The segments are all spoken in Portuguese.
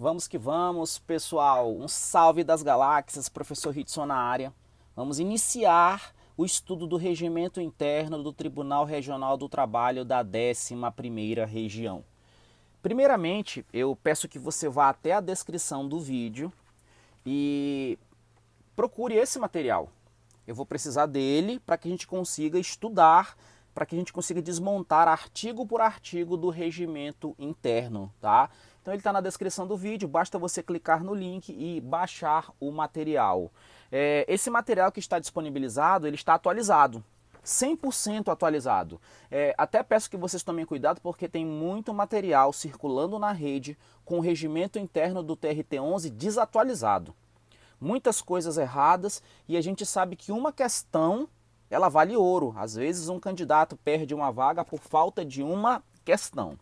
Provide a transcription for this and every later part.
Vamos que vamos, pessoal. Um salve das galáxias, professor Hitson na área. Vamos iniciar o estudo do regimento interno do Tribunal Regional do Trabalho da 11ª Região. Primeiramente, eu peço que você vá até a descrição do vídeo e procure esse material. Eu vou precisar dele para que a gente consiga estudar, para que a gente consiga desmontar artigo por artigo do regimento interno, tá? Então ele está na descrição do vídeo, basta você clicar no link e baixar o material. Esse material que está disponibilizado, ele está atualizado. 100% atualizado. Até peço que vocês tomem cuidado porque tem muito material circulando na rede com o regimento interno do TRT-11 desatualizado. Muitas coisas erradas e a gente sabe que uma questão ela vale ouro. Às vezes um candidato perde uma vaga por falta de uma questão.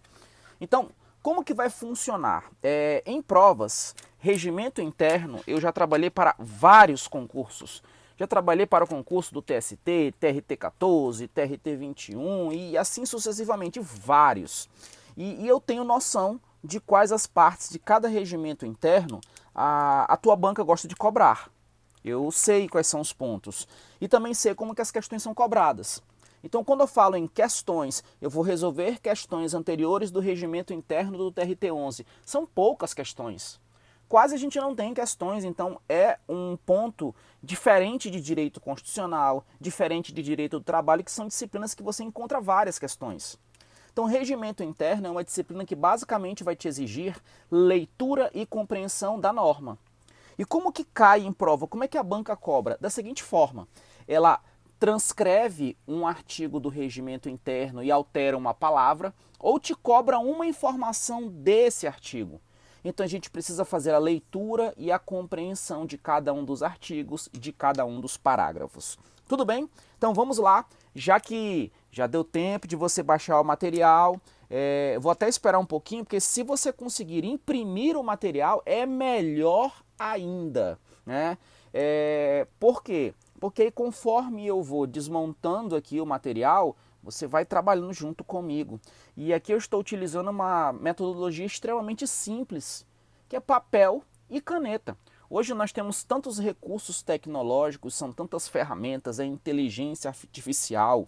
Então, como que vai funcionar? Em provas, regimento interno, eu já trabalhei para vários concursos. Já trabalhei para o concurso do TST, TRT-14, TRT-21 e assim sucessivamente, vários. E eu tenho noção de quais as partes de cada regimento interno a tua banca gosta de cobrar. Eu sei quais são os pontos e também sei como que as questões são cobradas. Então, quando eu falo em questões, eu vou resolver questões anteriores do regimento interno do TRT-11. São poucas questões. Quase a gente não tem questões, então é um ponto diferente de direito constitucional, diferente de direito do trabalho, que são disciplinas que você encontra várias questões. Então, regimento interno é uma disciplina que basicamente vai te exigir leitura e compreensão da norma. E como que cai em prova? Como é que a banca cobra? Da seguinte forma, ela transcreve um artigo do regimento interno e altera uma palavra, ou te cobra uma informação desse artigo. Então a gente precisa fazer a leitura e a compreensão de cada um dos artigos, de cada um dos parágrafos. Tudo bem? Então vamos lá, já que já deu tempo de você baixar o material, vou até esperar um pouquinho, porque se você conseguir imprimir o material, é melhor ainda, né? Por quê? Porque conforme eu vou desmontando aqui o material, você vai trabalhando junto comigo. E aqui eu estou utilizando uma metodologia extremamente simples, que é papel e caneta. Hoje nós temos tantos recursos tecnológicos, são tantas ferramentas, inteligência artificial,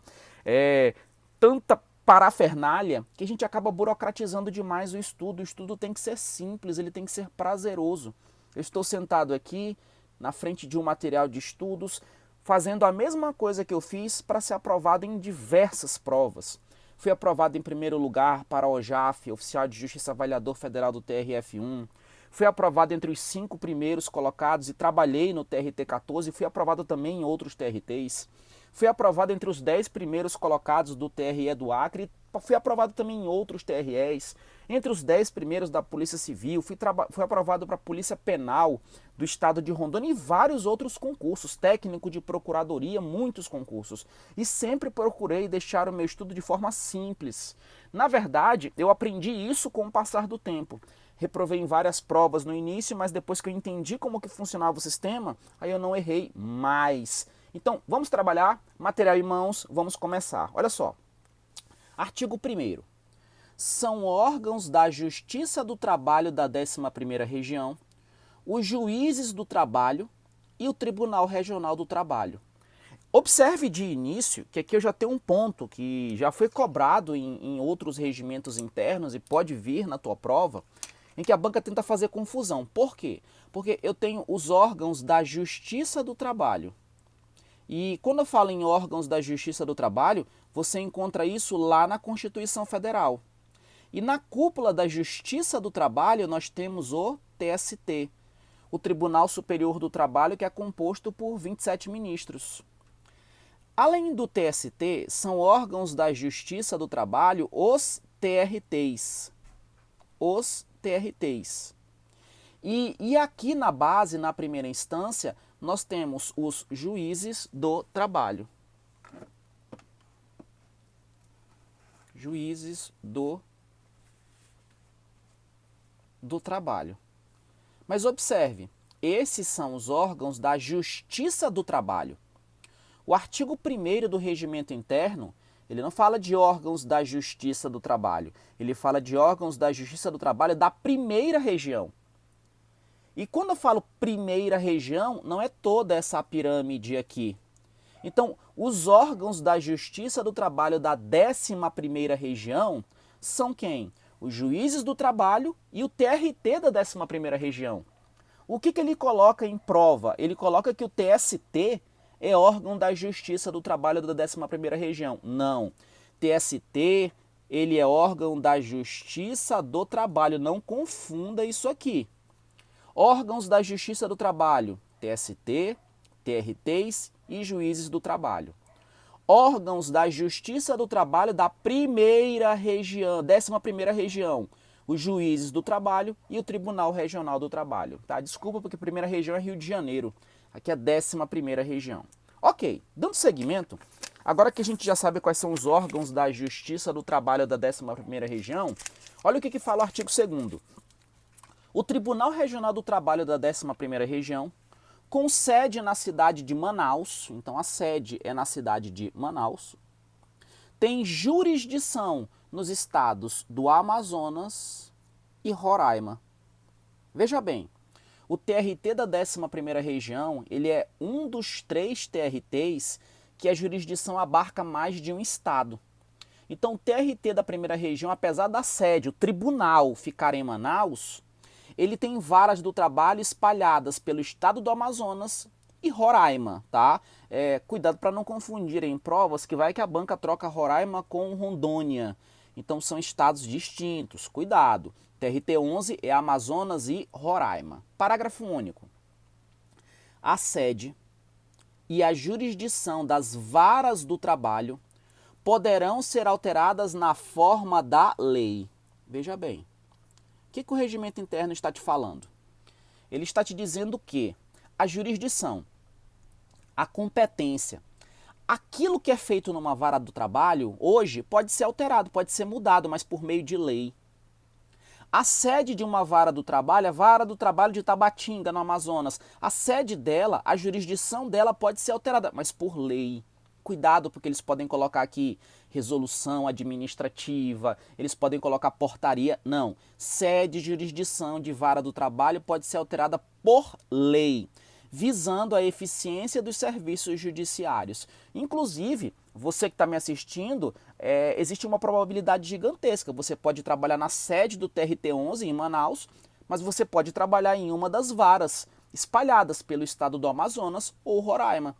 tanta parafernália, que a gente acaba burocratizando demais o estudo. O estudo tem que ser simples, ele tem que ser prazeroso. Eu estou sentado aqui na frente de um material de estudos, fazendo a mesma coisa que eu fiz para ser aprovado em diversas provas. Fui aprovado em primeiro lugar para a OJAF, Oficial de Justiça Avaliador Federal do TRF1. Fui aprovado entre os 5 primeiros colocados e trabalhei no TRT-14. Fui aprovado também em outros TRTs. Fui aprovado entre os 10 primeiros colocados do TRE do Acre. Fui aprovado também em outros TREs. Entre os 10 primeiros da Polícia Civil. Fui aprovado para a Polícia Penal do Estado de Rondônia e vários outros concursos. Técnico de Procuradoria, muitos concursos. E sempre procurei deixar o meu estudo de forma simples. Na verdade, eu aprendi isso com o passar do tempo. Reprovei em várias provas no início, mas depois que eu entendi como que funcionava o sistema, aí eu não errei mais. Então, vamos trabalhar, material em mãos, vamos começar. Olha só, artigo 1º. São órgãos da Justiça do Trabalho da 11ª Região, os juízes do trabalho e o Tribunal Regional do Trabalho. Observe de início que aqui eu já tenho um ponto que já foi cobrado em outros regimentos internos e pode vir na tua prova, em que a banca tenta fazer confusão. Por quê? Porque eu tenho os órgãos da Justiça do Trabalho. E quando eu falo em órgãos da Justiça do Trabalho, você encontra isso lá na Constituição Federal. E na cúpula da Justiça do Trabalho nós temos o TST, o Tribunal Superior do Trabalho, que é composto por 27 ministros. Além do TST, são órgãos da Justiça do Trabalho os TRTs. Os TRTs. E aqui na base, na primeira instância, nós temos os juízes do trabalho. Juízes do trabalho. Mas observe, esses são os órgãos da Justiça do Trabalho. O artigo 1º do Regimento Interno, ele não fala de órgãos da Justiça do Trabalho, ele fala de órgãos da Justiça do Trabalho da primeira região. E quando eu falo primeira região, não é toda essa pirâmide aqui. Então, os órgãos da Justiça do Trabalho da 11ª região são quem? Os juízes do trabalho e o TRT da 11ª região. O que ele coloca em prova? Ele coloca que o TST é órgão da Justiça do Trabalho da 11ª região. Não. TST, ele é órgão da Justiça do Trabalho. Não confunda isso aqui. Órgãos da Justiça do Trabalho, TST, TRTs e juízes do trabalho. Órgãos da Justiça do Trabalho da primeira região, 11ª região, os juízes do trabalho e o Tribunal Regional do Trabalho. Tá? Desculpa, porque a primeira região é Rio de Janeiro, aqui é a 11ª região. Ok, dando seguimento, agora que a gente já sabe quais são os órgãos da Justiça do Trabalho da 11ª região, olha o que fala o artigo 2º. O Tribunal Regional do Trabalho da 11ª região, com sede na cidade de Manaus, então a sede é na cidade de Manaus, tem jurisdição nos estados do Amazonas e Roraima. Veja bem, o TRT da 11ª região, ele é um dos 3 TRTs que a jurisdição abarca mais de um estado. Então o TRT da primeira região, apesar da sede, o tribunal, ficar em Manaus, ele tem varas do trabalho espalhadas pelo estado do Amazonas e Roraima, tá? Cuidado para não confundirem em provas, que vai que a banca troca Roraima com Rondônia. Então são estados distintos, cuidado. TRT11 é Amazonas e Roraima. Parágrafo único. A sede e a jurisdição das varas do trabalho poderão ser alteradas na forma da lei. Veja bem. O que o regimento interno está te falando? Ele está te dizendo que a jurisdição, a competência, aquilo que é feito numa vara do trabalho, hoje, pode ser alterado, pode ser mudado, mas por meio de lei. A sede de uma vara do trabalho, a vara do trabalho de Tabatinga, no Amazonas, a sede dela, a jurisdição dela pode ser alterada, mas por lei. Cuidado, porque eles podem colocar aqui resolução administrativa, eles podem colocar portaria. Não. Sede e jurisdição de vara do trabalho pode ser alterada por lei, visando a eficiência dos serviços judiciários. Inclusive, você que está me assistindo, existe uma probabilidade gigantesca. Você pode trabalhar na sede do TRT11 em Manaus, mas você pode trabalhar em uma das varas espalhadas pelo estado do Amazonas ou Roraima.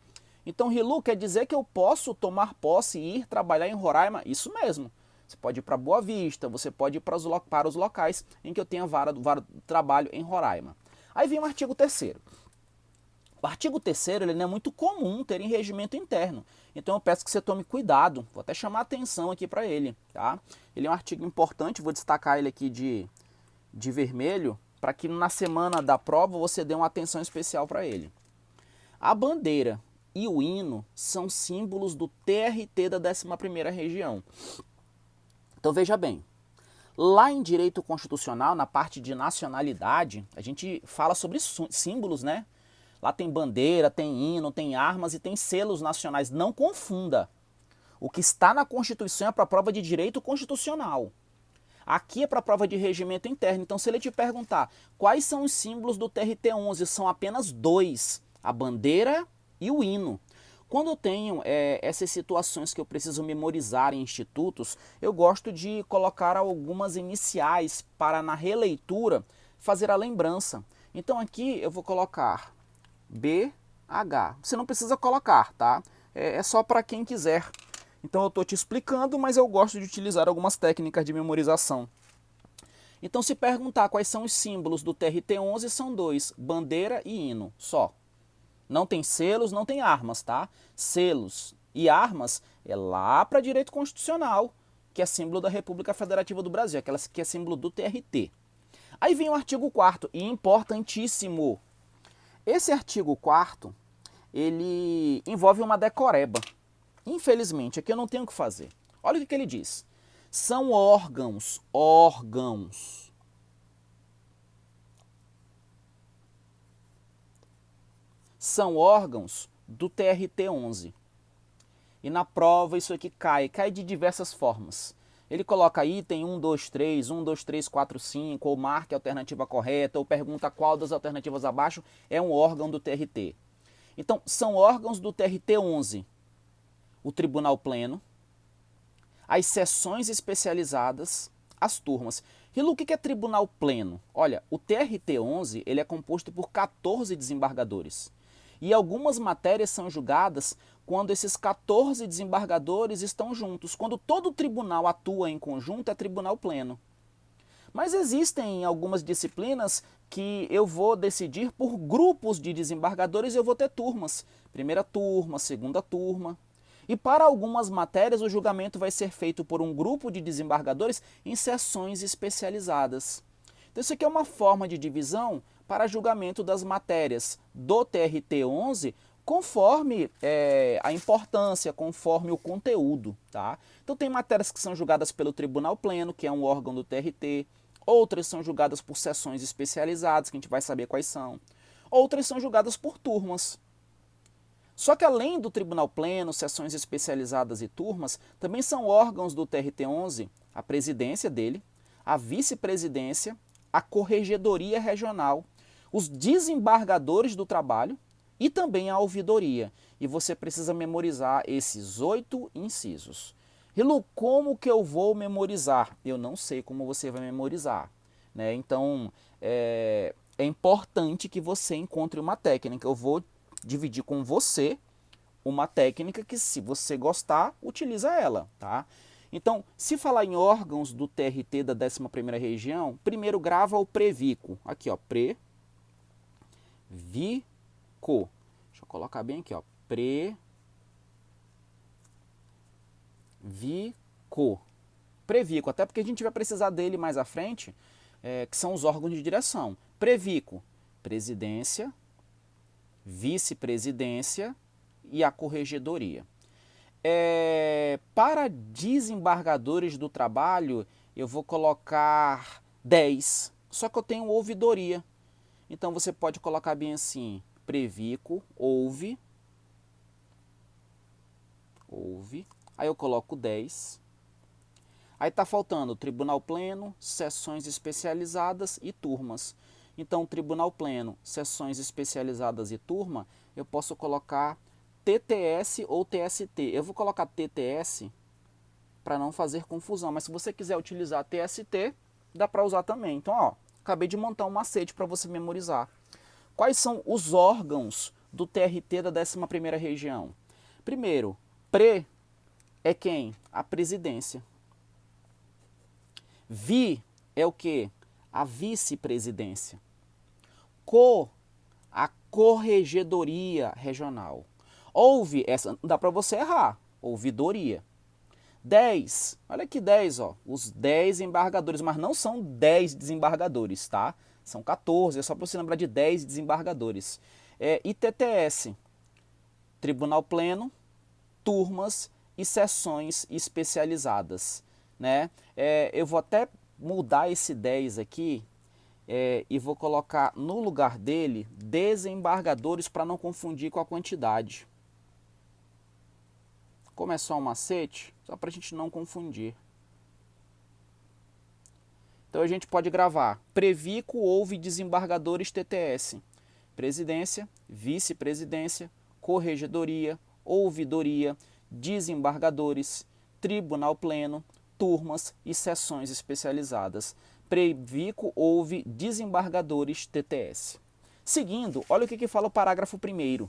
Então, Rilu, quer dizer que eu posso tomar posse e ir trabalhar em Roraima? Isso mesmo. Você pode ir para Boa Vista, você pode ir para os locais em que eu tenha vara do trabalho em Roraima. Aí vem o artigo 3º. O artigo 3º ele não é muito comum ter em regimento interno. Então eu peço que você tome cuidado. Vou até chamar a atenção aqui para ele. Tá? Ele é um artigo importante, vou destacar ele aqui de vermelho, para que na semana da prova você dê uma atenção especial para ele. A bandeira e o hino são símbolos do TRT da 11ª região. Então veja bem, lá em direito constitucional, na parte de nacionalidade, a gente fala sobre símbolos, né? Lá tem bandeira, tem hino, tem armas e tem selos nacionais. Não confunda. O que está na Constituição é para a prova de direito constitucional. Aqui é para a prova de regimento interno. Então se ele te perguntar quais são os símbolos do TRT11, são apenas 2, a bandeira e o hino. Quando eu tenho essas situações que eu preciso memorizar em institutos, eu gosto de colocar algumas iniciais para na releitura fazer a lembrança. Então aqui eu vou colocar BH. Você não precisa colocar, tá? É só para quem quiser. Então eu estou te explicando, mas eu gosto de utilizar algumas técnicas de memorização. Então se perguntar quais são os símbolos do TRT11, são 2, bandeira e hino, só. Não tem selos, não tem armas, tá? Selos e armas é lá para direito constitucional, que é símbolo da República Federativa do Brasil, aquela que é símbolo do TRT. Aí vem o artigo 4º, e importantíssimo. Esse artigo 4º, ele envolve uma decoreba. Infelizmente, aqui eu não tenho o que fazer. Olha o que ele diz. São órgãos. São órgãos do TRT11. E na prova isso aqui cai de diversas formas. Ele coloca item 1, 2, 3, 1, 2, 3, 4, 5, ou marque a alternativa correta, ou pergunta qual das alternativas abaixo é um órgão do TRT. Então, são órgãos do TRT 11, o Tribunal Pleno, as sessões especializadas, as turmas. Rilo, o que é Tribunal Pleno? Olha, o TRT 11 ele é composto por 14 desembargadores. E algumas matérias são julgadas quando esses 14 desembargadores estão juntos. Quando todo tribunal atua em conjunto, é Tribunal Pleno. Mas existem algumas disciplinas que eu vou decidir por grupos de desembargadores e eu vou ter turmas. Primeira turma, segunda turma. E para algumas matérias o julgamento vai ser feito por um grupo de desembargadores em sessões especializadas. Então isso aqui é uma forma de divisão para julgamento das matérias do TRT 11 conforme a importância, conforme o conteúdo. Tá? Então tem matérias que são julgadas pelo Tribunal Pleno, que é um órgão do TRT, outras são julgadas por sessões especializadas, que a gente vai saber quais são, outras são julgadas por turmas. Só que além do Tribunal Pleno, sessões especializadas e turmas, também são órgãos do TRT 11 a presidência dele, a vice-presidência, a corregedoria regional, os desembargadores do trabalho e também a ouvidoria. E você precisa memorizar esses 8 incisos. Rilo, como que eu vou memorizar? Eu não sei como você vai memorizar. Né? Então, é importante que você encontre uma técnica. Eu vou dividir com você uma técnica que, se você gostar, utiliza ela. Tá? Então, se falar em órgãos do TRT da 11ª região, primeiro grava o Previco. Aqui, ó, Previco. Deixa eu colocar bem aqui, ó. Previco, até porque a gente vai precisar dele mais à frente, que são os órgãos de direção. Previco, presidência, vice-presidência e a corregedoria. Para desembargadores do trabalho, eu vou colocar 10, só que eu tenho ouvidoria. Então você pode colocar bem assim, Previco, ouve, aí eu coloco 10. Aí está faltando Tribunal Pleno, sessões especializadas e turmas. Então, Tribunal Pleno, sessões especializadas e turma, eu posso colocar TTS ou TST. Eu vou colocar TTS para não fazer confusão, mas se você quiser utilizar TST, dá para usar também. Então, ó, acabei de montar um macete para você memorizar. Quais são os órgãos do TRT da 11ª região? Primeiro, é quem? A presidência. É o que? A vice-presidência. A corregedoria regional. Essa não dá para você errar, ouvidoria. 10, olha aqui 10, ó, os 10 embargadores, mas não são 10 desembargadores, tá? São 14, é só para você lembrar de 10 desembargadores. E TTS, Tribunal Pleno, turmas e sessões especializadas. Né? Eu vou até mudar esse 10 aqui e vou colocar no lugar dele desembargadores para não confundir com a quantidade. Como é só um macete, só para a gente não confundir. Então a gente pode gravar Previco ouve desembargadores TTS. Presidência, vice-presidência, corregedoria, ouvidoria, desembargadores, Tribunal Pleno, turmas e sessões especializadas. Previco ouve desembargadores TTS. Seguindo, olha o que fala o parágrafo 1º.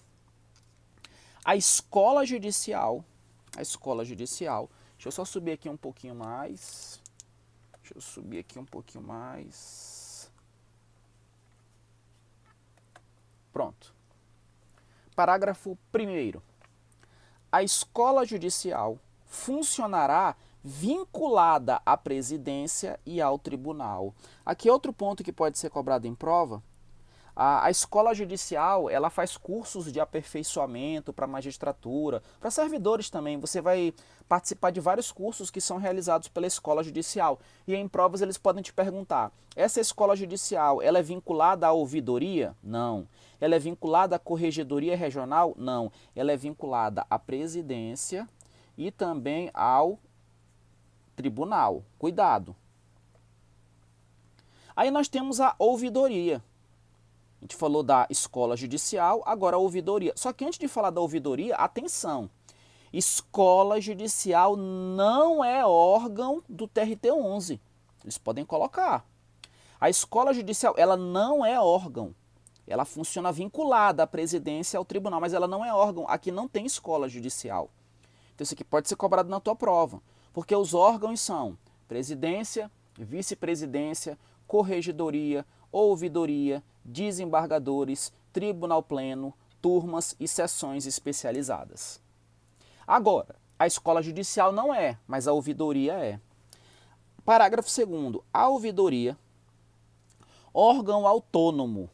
A escola judicial, deixa eu só subir aqui um pouquinho mais. Pronto. Parágrafo 1º. A escola judicial funcionará vinculada à presidência e ao tribunal. Aqui outro ponto que pode ser cobrado em prova. A escola judicial, ela faz cursos de aperfeiçoamento para magistratura, para servidores também. Você vai participar de vários cursos que são realizados pela escola judicial. E em provas eles podem te perguntar, essa escola judicial, ela é vinculada à ouvidoria? Não. Ela é vinculada à corregedoria regional? Não. Ela é vinculada à presidência e também ao tribunal. Cuidado. Aí nós temos a ouvidoria. A gente falou da escola judicial, agora a ouvidoria. Só que antes de falar da ouvidoria, atenção. Escola judicial não é órgão do TRT-11. Eles podem colocar. A escola judicial, ela não é órgão. Ela funciona vinculada à presidência e ao tribunal, mas ela não é órgão. Aqui não tem escola judicial. Então isso aqui pode ser cobrado na tua prova. Porque os órgãos são presidência, vice-presidência, corregedoria, ouvidoria, desembargadores, tribunal pleno, turmas e sessões especializadas. Agora, a escola judicial não é, mas a ouvidoria é. Parágrafo 2º. A ouvidoria, órgão autônomo,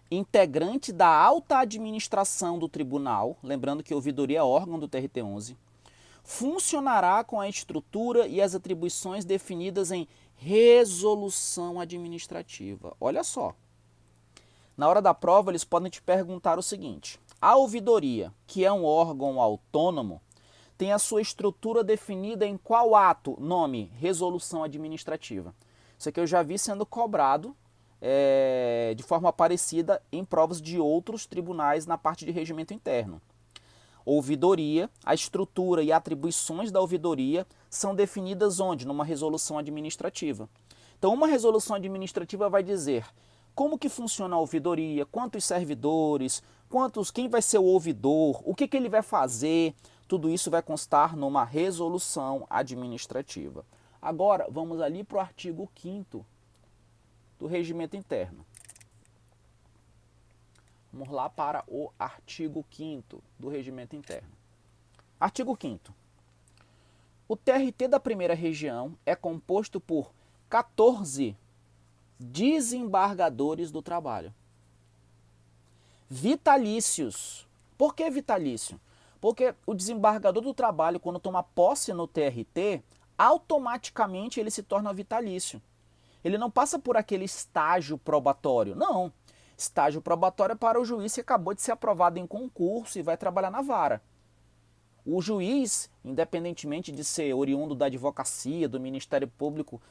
integrante da alta administração do tribunal, lembrando que a ouvidoria é órgão do TRT-11, funcionará com a estrutura e as atribuições definidas em resolução administrativa. Olha só. Na hora da prova, eles podem te perguntar o seguinte: a ouvidoria, que é um órgão autônomo, tem a sua estrutura definida em qual ato? Nome: resolução administrativa. Isso aqui eu já vi sendo cobrado de forma parecida em provas de outros tribunais na parte de regimento interno. Ouvidoria, a estrutura e atribuições da ouvidoria são definidas onde? Numa resolução administrativa. Então, uma resolução administrativa vai dizer como que funciona a ouvidoria, quantos servidores, quem vai ser o ouvidor, o que ele vai fazer, tudo isso vai constar numa resolução administrativa. Agora, vamos ali para o artigo 5º do regimento interno. Vamos lá para o artigo 5º do regimento interno. Artigo 5º. O TRT da primeira região é composto por 14 desembargadores do trabalho. Vitalícios. Por que vitalício? Porque o desembargador do trabalho, quando toma posse no TRT, automaticamente ele se torna vitalício. Ele não passa por aquele estágio probatório, não. Estágio probatório é para o juiz que acabou de ser aprovado em concurso e vai trabalhar na vara. O juiz, independentemente de ser oriundo da advocacia, do Ministério Público,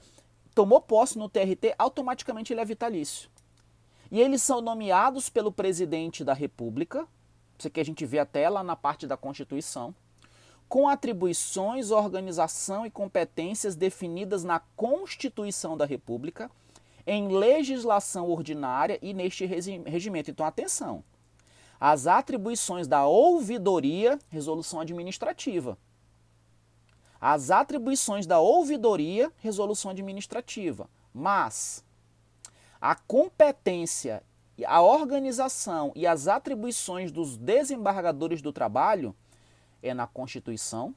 tomou posse no TRT, automaticamente ele é vitalício. E eles são nomeados pelo presidente da República, isso aqui a gente vê até lá na parte da Constituição, com atribuições, organização e competências definidas na Constituição da República, em legislação ordinária e neste regimento. Então, atenção. As atribuições da ouvidoria, resolução administrativa. As atribuições da ouvidoria, resolução administrativa. Mas a competência, a organização e as atribuições dos desembargadores do trabalho é na Constituição,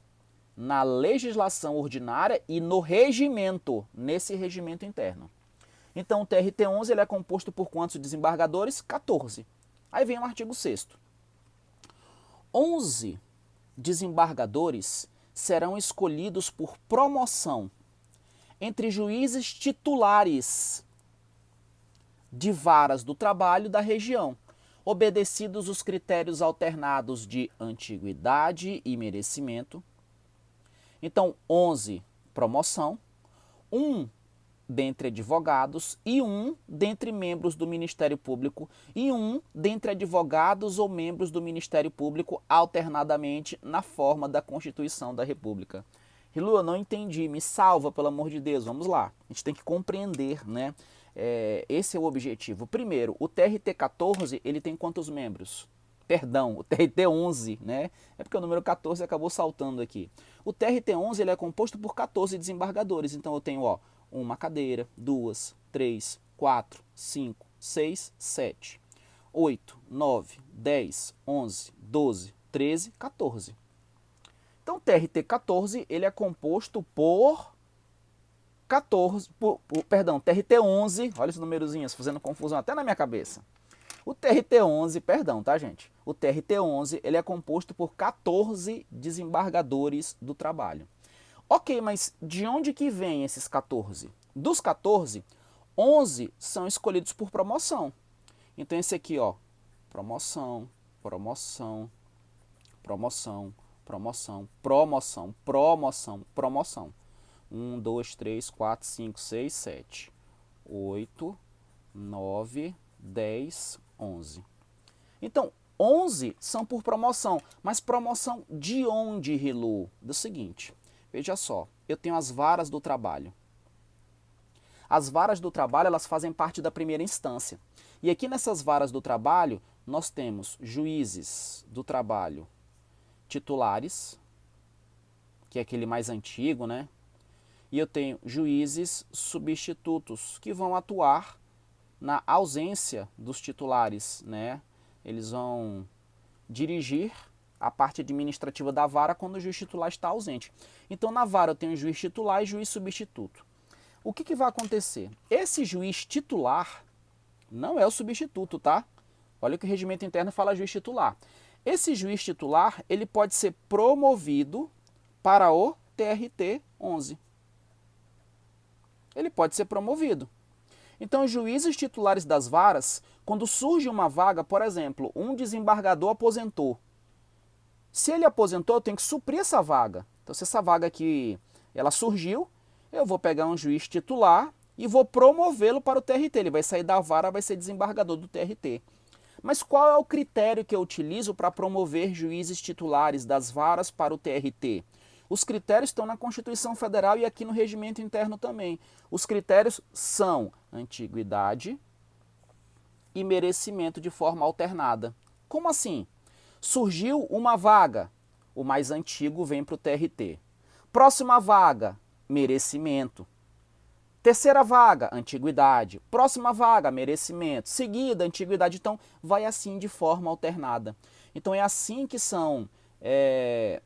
na legislação ordinária e no regimento, nesse regimento interno. Então, o TRT-11 ele é composto por quantos desembargadores? 14. Aí vem o artigo 6º. 11 desembargadores serão escolhidos por promoção entre juízes titulares de varas do trabalho da região, obedecidos os critérios alternados de antiguidade e merecimento. Então, 11 promoção, 1 dentre advogados e 1 dentre membros do Ministério Público e 1 dentre advogados ou membros do Ministério Público alternadamente na forma da Constituição da República. Rilu, eu não entendi, me salva, pelo amor de Deus, vamos lá. A gente tem que compreender, né? Esse é o objetivo. Primeiro, o TRT-14, ele tem quantos membros? Perdão, o TRT-11, né? É porque o número 14 acabou saltando aqui. O TRT-11, ele é composto por 14 desembargadores, então eu tenho, uma cadeira, 2, 3, 4, 5, 6, 7, 8, 9, 10, 11, 12, 13, 14. Então, o TRT-14 ele é composto por TRT-11, olha esse numerozinho, fazendo confusão até na minha cabeça. O TRT-11, perdão, tá, gente? O TRT-11 ele é composto por 14 desembargadores do trabalho. Ok, mas de onde que vem esses 14? Dos 14, 11 são escolhidos por promoção. Então esse aqui, promoção, promoção, promoção, promoção, promoção, promoção, promoção. 1, 2, 3, 4, 5, 6, 7, 8, 9, 10, 11. Então, 11 são por promoção, mas promoção de onde, Rilu? Do seguinte, veja só, eu tenho as varas do trabalho. As varas do trabalho, elas fazem parte da primeira instância. E aqui nessas varas do trabalho, nós temos juízes do trabalho titulares, que é aquele mais antigo, né? E eu tenho juízes substitutos, que vão atuar na ausência dos titulares, né? Eles vão dirigir a parte administrativa da vara quando o juiz titular está ausente. Então, na vara eu tenho juiz titular e juiz substituto. O que vai acontecer? Esse juiz titular não é o substituto, tá? Olha o que o regimento interno fala juiz titular. Esse juiz titular, ele pode ser promovido para o TRT 11. Ele pode ser promovido. Então, os juízes titulares das varas, quando surge uma vaga, por exemplo, um desembargador aposentou. Se ele aposentou, eu tenho que suprir essa vaga. Então, se essa vaga aqui ela surgiu, eu vou pegar um juiz titular e vou promovê-lo para o TRT. Ele vai sair da vara, vai ser desembargador do TRT. Mas qual é o critério que eu utilizo para promover juízes titulares das varas para o TRT? Os critérios estão na Constituição Federal e aqui no regimento interno também. Os critérios são antiguidade e merecimento de forma alternada. Como assim? Surgiu uma vaga, o mais antigo vem para o TRT. Próxima vaga, merecimento. Terceira vaga, antiguidade. Próxima vaga, merecimento. Seguida, antiguidade. Então, vai assim de forma alternada. Então, é assim que é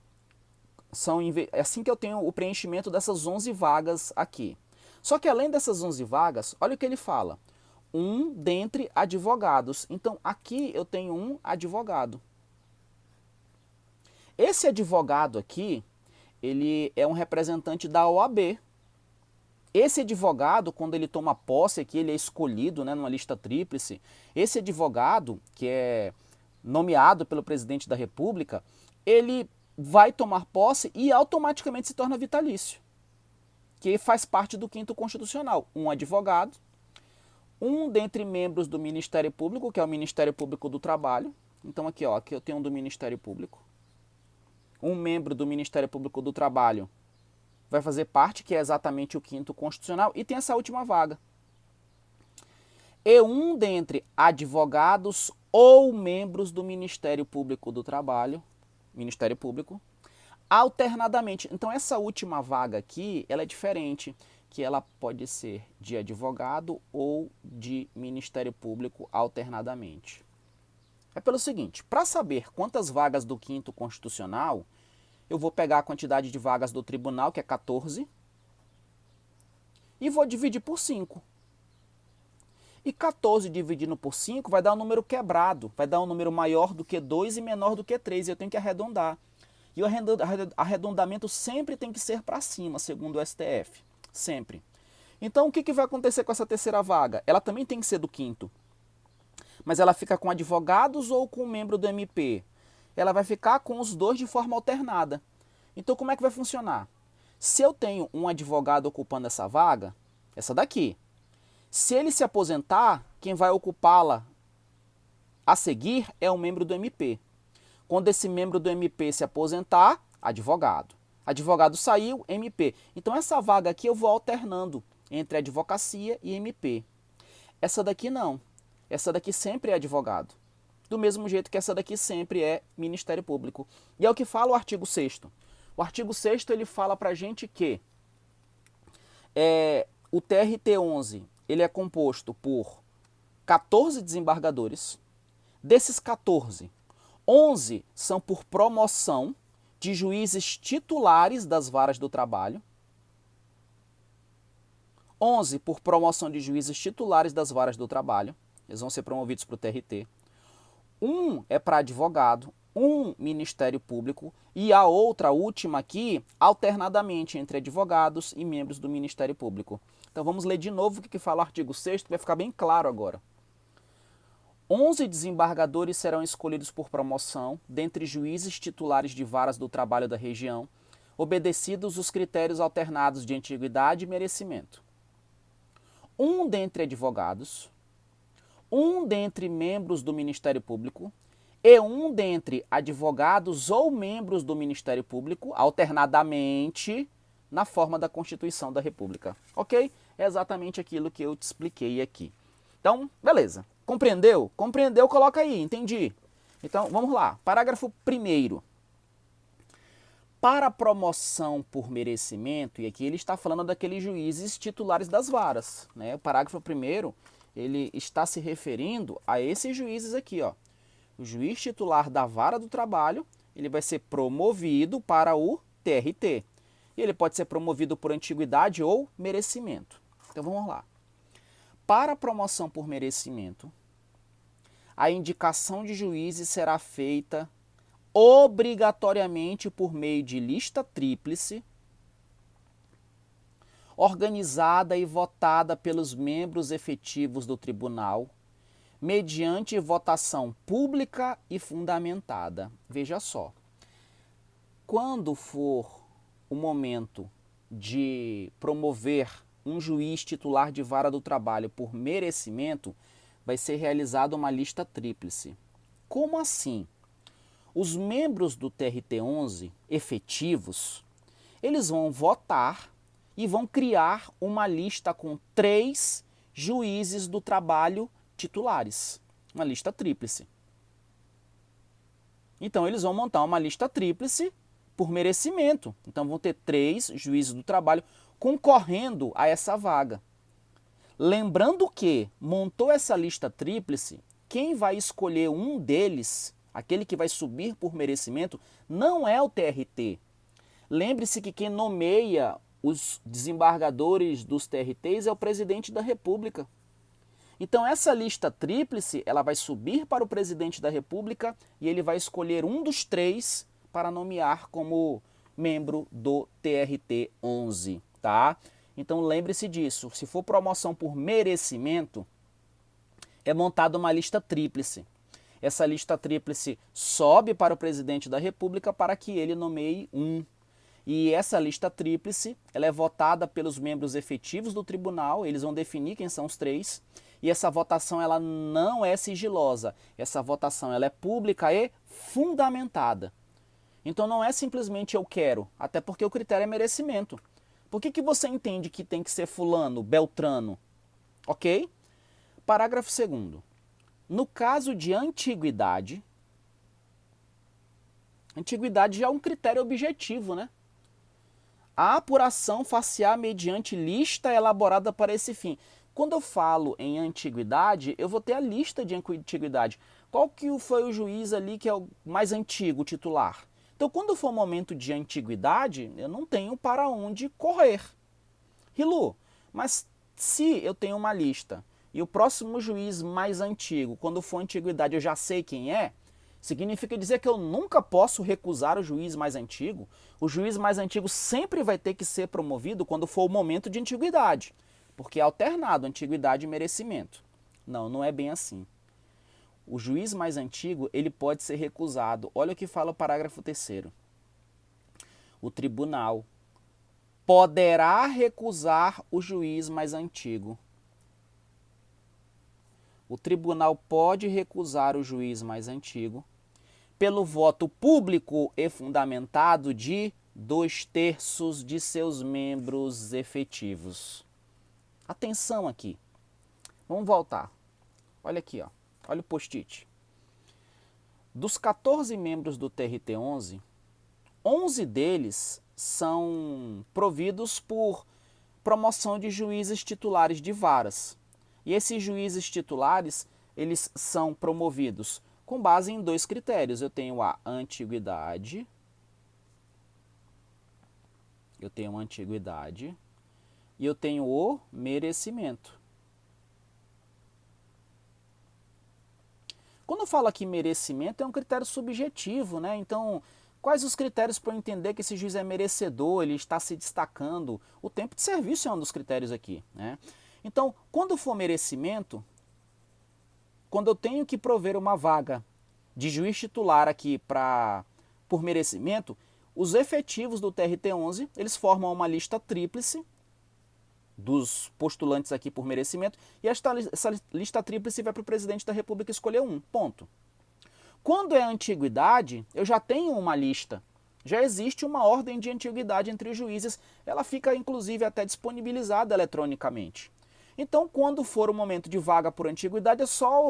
assim que eu tenho o preenchimento dessas 11 vagas aqui. Só que além dessas 11 vagas, olha o que ele fala. Um dentre advogados. Então, aqui eu tenho um advogado. Esse advogado aqui, ele é um representante da OAB. Esse advogado, quando ele toma posse aqui, ele é escolhido, né, numa lista tríplice. Esse advogado, que é nomeado pelo presidente da República, ele vai tomar posse e automaticamente se torna vitalício, que faz parte do 5º Constitucional. Um advogado, um dentre membros do Ministério Público, que é o Ministério Público do Trabalho. Então aqui, ó, aqui eu tenho um do Ministério Público. Um membro do Ministério Público do Trabalho vai fazer parte, que é exatamente o 5º Constitucional, e tem essa última vaga. E um dentre advogados ou membros do Ministério Público do Trabalho, Ministério Público, alternadamente. Então essa última vaga aqui, ela é diferente, que ela pode ser de advogado ou de Ministério Público alternadamente. É pelo seguinte, para saber quantas vagas do 5º Constitucional, eu vou pegar a quantidade de vagas do tribunal, que é 14, e vou dividir por 5. E 14 dividindo por 5 vai dar um número quebrado, vai dar um número maior do que 2 e menor do que 3, e eu tenho que arredondar. E o arredondamento sempre tem que ser para cima, segundo o STF, sempre. Então, o que vai acontecer com essa terceira vaga? Ela também tem que ser do 5º, mas ela fica com advogados ou com membro do MP? Ela vai ficar com os dois de forma alternada. Então, como é que vai funcionar? Se eu tenho um advogado ocupando essa vaga, essa daqui, se ele se aposentar, quem vai ocupá-la a seguir é um membro do MP. Quando esse membro do MP se aposentar, advogado. Advogado saiu, MP. Então, essa vaga aqui eu vou alternando entre advocacia e MP. Essa daqui não. Essa daqui sempre é advogado. Do mesmo jeito que essa daqui sempre é Ministério Público. E é o que fala o artigo 6º. O artigo 6º ele fala pra gente que o TRT-11 ele é composto por 14 desembargadores. Desses 14, 11 são por promoção de juízes titulares das varas do trabalho. 11 por promoção de juízes titulares das varas do trabalho. Eles vão ser promovidos para o TRT. Um é para advogado, um Ministério Público e a outra, a última aqui, alternadamente entre advogados e membros do Ministério Público. Então vamos ler de novo o que fala o artigo 6º, que vai ficar bem claro agora. 11 desembargadores serão escolhidos por promoção, dentre juízes titulares de varas do trabalho da região, obedecidos os critérios alternados de antiguidade e merecimento. Um dentre advogados, um dentre membros do Ministério Público e um dentre advogados ou membros do Ministério Público, alternadamente, na forma da Constituição da República. Ok? É exatamente aquilo que eu te expliquei aqui. Então, beleza. Compreendeu? Compreendeu? Coloca aí, entendi. Então, vamos lá. Parágrafo 1º. Para promoção por merecimento, e aqui ele está falando daqueles juízes titulares das varas, né? O parágrafo 1º, ele está se referindo a esses juízes aqui, ó. O juiz titular da vara do trabalho, ele vai ser promovido para o TRT. E ele pode ser promovido por antiguidade ou merecimento. Então vamos lá. Para promoção por merecimento, a indicação de juízes será feita obrigatoriamente por meio de lista tríplice, organizada e votada pelos membros efetivos do tribunal, mediante votação pública e fundamentada. Veja só, quando for o momento de promover um juiz titular de vara do trabalho por merecimento, vai ser realizada uma lista tríplice. Como assim? Os membros do TRT-11 efetivos, eles vão votar e vão criar uma lista com 3 juízes do trabalho titulares, uma lista tríplice. Então eles vão montar uma lista tríplice por merecimento. Então vão ter 3 juízes do trabalho concorrendo a essa vaga. Lembrando que montou essa lista tríplice, quem vai escolher um deles, aquele que vai subir por merecimento, não é o TRT. Lembre-se que quem nomeia os desembargadores dos TRTs é o presidente da República. Então essa lista tríplice, ela vai subir para o presidente da República e ele vai escolher um dos 3 para nomear como membro do TRT-11, tá? Então lembre-se disso, se for promoção por merecimento, é montada uma lista tríplice. Essa lista tríplice sobe para o presidente da República para que ele nomeie um. E essa lista tríplice, ela é votada pelos membros efetivos do tribunal, eles vão definir quem são os 3, e essa votação ela não é sigilosa, essa votação ela é pública e fundamentada. Então não é simplesmente eu quero, até porque o critério é merecimento. Por que você entende que tem que ser fulano, beltrano? Ok? Parágrafo 2º. No caso de antiguidade, antiguidade já é um critério objetivo, né? A apuração far-se-á mediante lista elaborada para esse fim. Quando eu falo em antiguidade, eu vou ter a lista de antiguidade. Qual que foi o juiz ali que é o mais antigo, o titular? Então, quando for o momento de antiguidade, eu não tenho para onde correr. Rilu, mas se eu tenho uma lista e o próximo juiz mais antigo, quando for antiguidade, eu já sei quem é, significa dizer que eu nunca posso recusar o juiz mais antigo. O juiz mais antigo sempre vai ter que ser promovido quando for o momento de antiguidade, porque é alternado antiguidade e merecimento. Não, não é bem assim. O juiz mais antigo, ele pode ser recusado. Olha o que fala o parágrafo 3º. O tribunal poderá recusar o juiz mais antigo. O tribunal pode recusar o juiz mais antigo pelo voto público e fundamentado de 2/3 de seus membros efetivos. Atenção aqui. Vamos voltar. Olha aqui, ó. Olha o post-it. Dos 14 membros do TRT-11, 11 deles são providos por promoção de juízes titulares de varas. E esses juízes titulares, eles são promovidos com base em 2 critérios. Eu tenho a antiguidade. E eu tenho o merecimento. Quando eu falo aqui merecimento, é um critério subjetivo, né? Então, quais os critérios para eu entender que esse juiz é merecedor, ele está se destacando? O tempo de serviço é um dos critérios aqui, né? Então, quando for merecimento, quando eu tenho que prover uma vaga de juiz titular aqui por merecimento, os efetivos do TRT-11, eles formam uma lista tríplice dos postulantes aqui por merecimento, e essa lista tríplice vai para o presidente da República escolher um, ponto. Quando é antiguidade, eu já tenho uma lista, já existe uma ordem de antiguidade entre os juízes, ela fica inclusive até disponibilizada eletronicamente. Então, quando for o momento de vaga por antiguidade, é só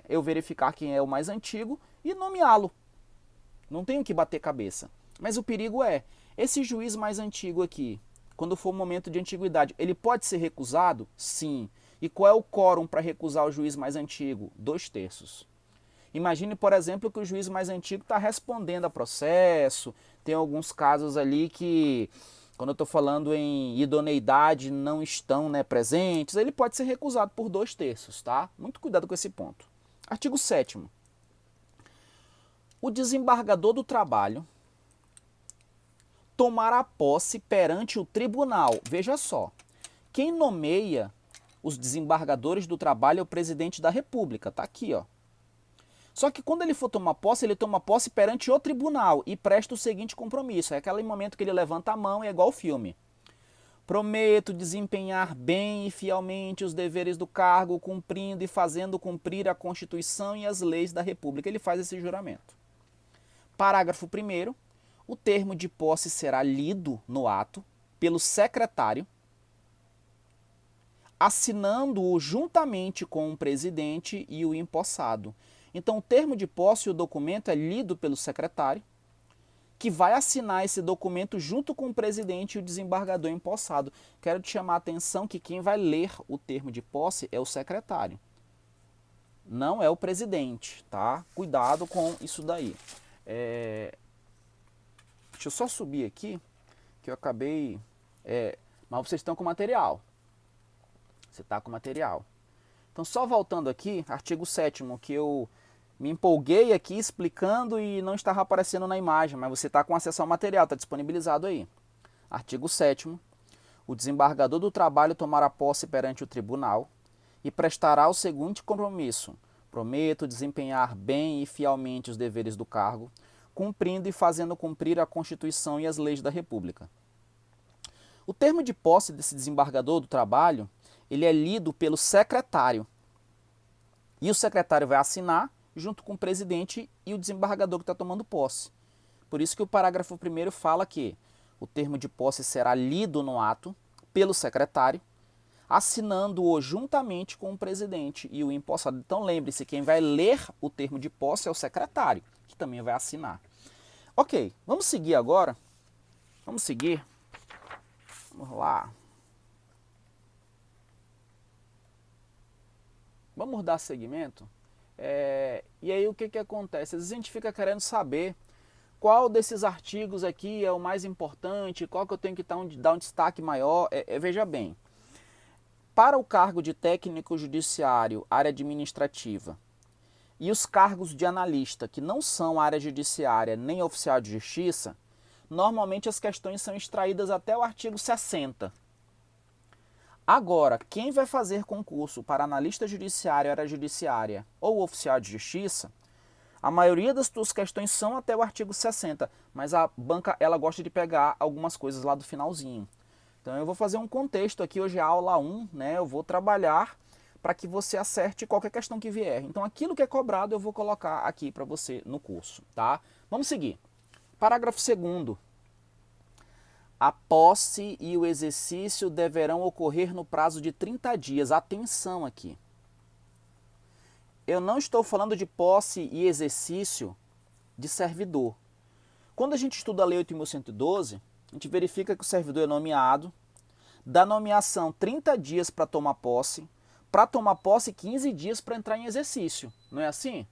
eu verificar quem é o mais antigo e nomeá-lo. Não tenho que bater cabeça. Mas o perigo é, esse juiz mais antigo aqui, quando for o momento de antiguidade, ele pode ser recusado? Sim. E qual é o quórum para recusar o juiz mais antigo? 2/3. Imagine, por exemplo, que o juiz mais antigo está respondendo a processo, tem alguns casos ali que, quando eu estou falando em idoneidade, não estão presentes, ele pode ser recusado por 2/3, tá? Muito cuidado com esse ponto. Artigo 7º. O desembargador do trabalho tomará posse perante o tribunal. Veja só, quem nomeia os desembargadores do trabalho é o presidente da República, tá aqui, ó. Só que quando ele for tomar posse, ele toma posse perante o tribunal e presta o seguinte compromisso. É aquele momento que ele levanta a mão e é igual ao filme. Prometo desempenhar bem e fielmente os deveres do cargo, cumprindo e fazendo cumprir a Constituição e as leis da República. Ele faz esse juramento. Parágrafo 1º. O termo de posse será lido no ato pelo secretário, assinando-o juntamente com o presidente e o empossado. Então, o termo de posse e o documento é lido pelo secretário, que vai assinar esse documento junto com o presidente e o desembargador empossado. Quero te chamar a atenção que quem vai ler o termo de posse é o secretário, não é o presidente, tá? Cuidado com isso daí. Deixa eu só subir aqui, que eu acabei... mas vocês estão com material. Você está com material. Então, só voltando aqui, artigo 7º, que eu me empolguei aqui explicando e não estava aparecendo na imagem, mas você está com acesso ao material, está disponibilizado aí. Artigo 7º. O desembargador do trabalho tomará posse perante o tribunal e prestará o seguinte compromisso. Prometo desempenhar bem e fielmente os deveres do cargo, cumprindo e fazendo cumprir a Constituição e as leis da República. O termo de posse desse desembargador do trabalho, ele é lido pelo secretário. E o secretário vai assinar junto com o presidente e o desembargador que está tomando posse. Por isso que o parágrafo 1º fala que o termo de posse será lido no ato pelo secretário, assinando-o juntamente com o presidente e o empossado. Então lembre-se, quem vai ler o termo de posse é o secretário, que também vai assinar. Ok, vamos seguir agora. Vamos seguir. Vamos lá. Vamos dar seguimento? E aí o que acontece? Às vezes a gente fica querendo saber qual desses artigos aqui é o mais importante, qual que eu tenho que dar um destaque maior. Veja bem, para o cargo de técnico judiciário, área administrativa, e os cargos de analista, que não são área judiciária nem oficial de justiça, normalmente as questões são extraídas até o artigo 60. Agora, quem vai fazer concurso para analista judiciário, área judiciária ou oficial de justiça, a maioria das suas questões são até o artigo 60, mas a banca ela gosta de pegar algumas coisas lá do finalzinho. Então eu vou fazer um contexto aqui, hoje é a aula 1, eu vou trabalhar para que você acerte qualquer questão que vier. Então aquilo que é cobrado eu vou colocar aqui para você no curso, tá? Vamos seguir. Parágrafo 2º. A posse e o exercício deverão ocorrer no prazo de 30 dias. Atenção aqui. Eu não estou falando de posse e exercício de servidor. Quando a gente estuda a Lei 8.112, a gente verifica que o servidor é nomeado, da nomeação 30 dias para tomar posse 15 dias para entrar em exercício. Não é assim?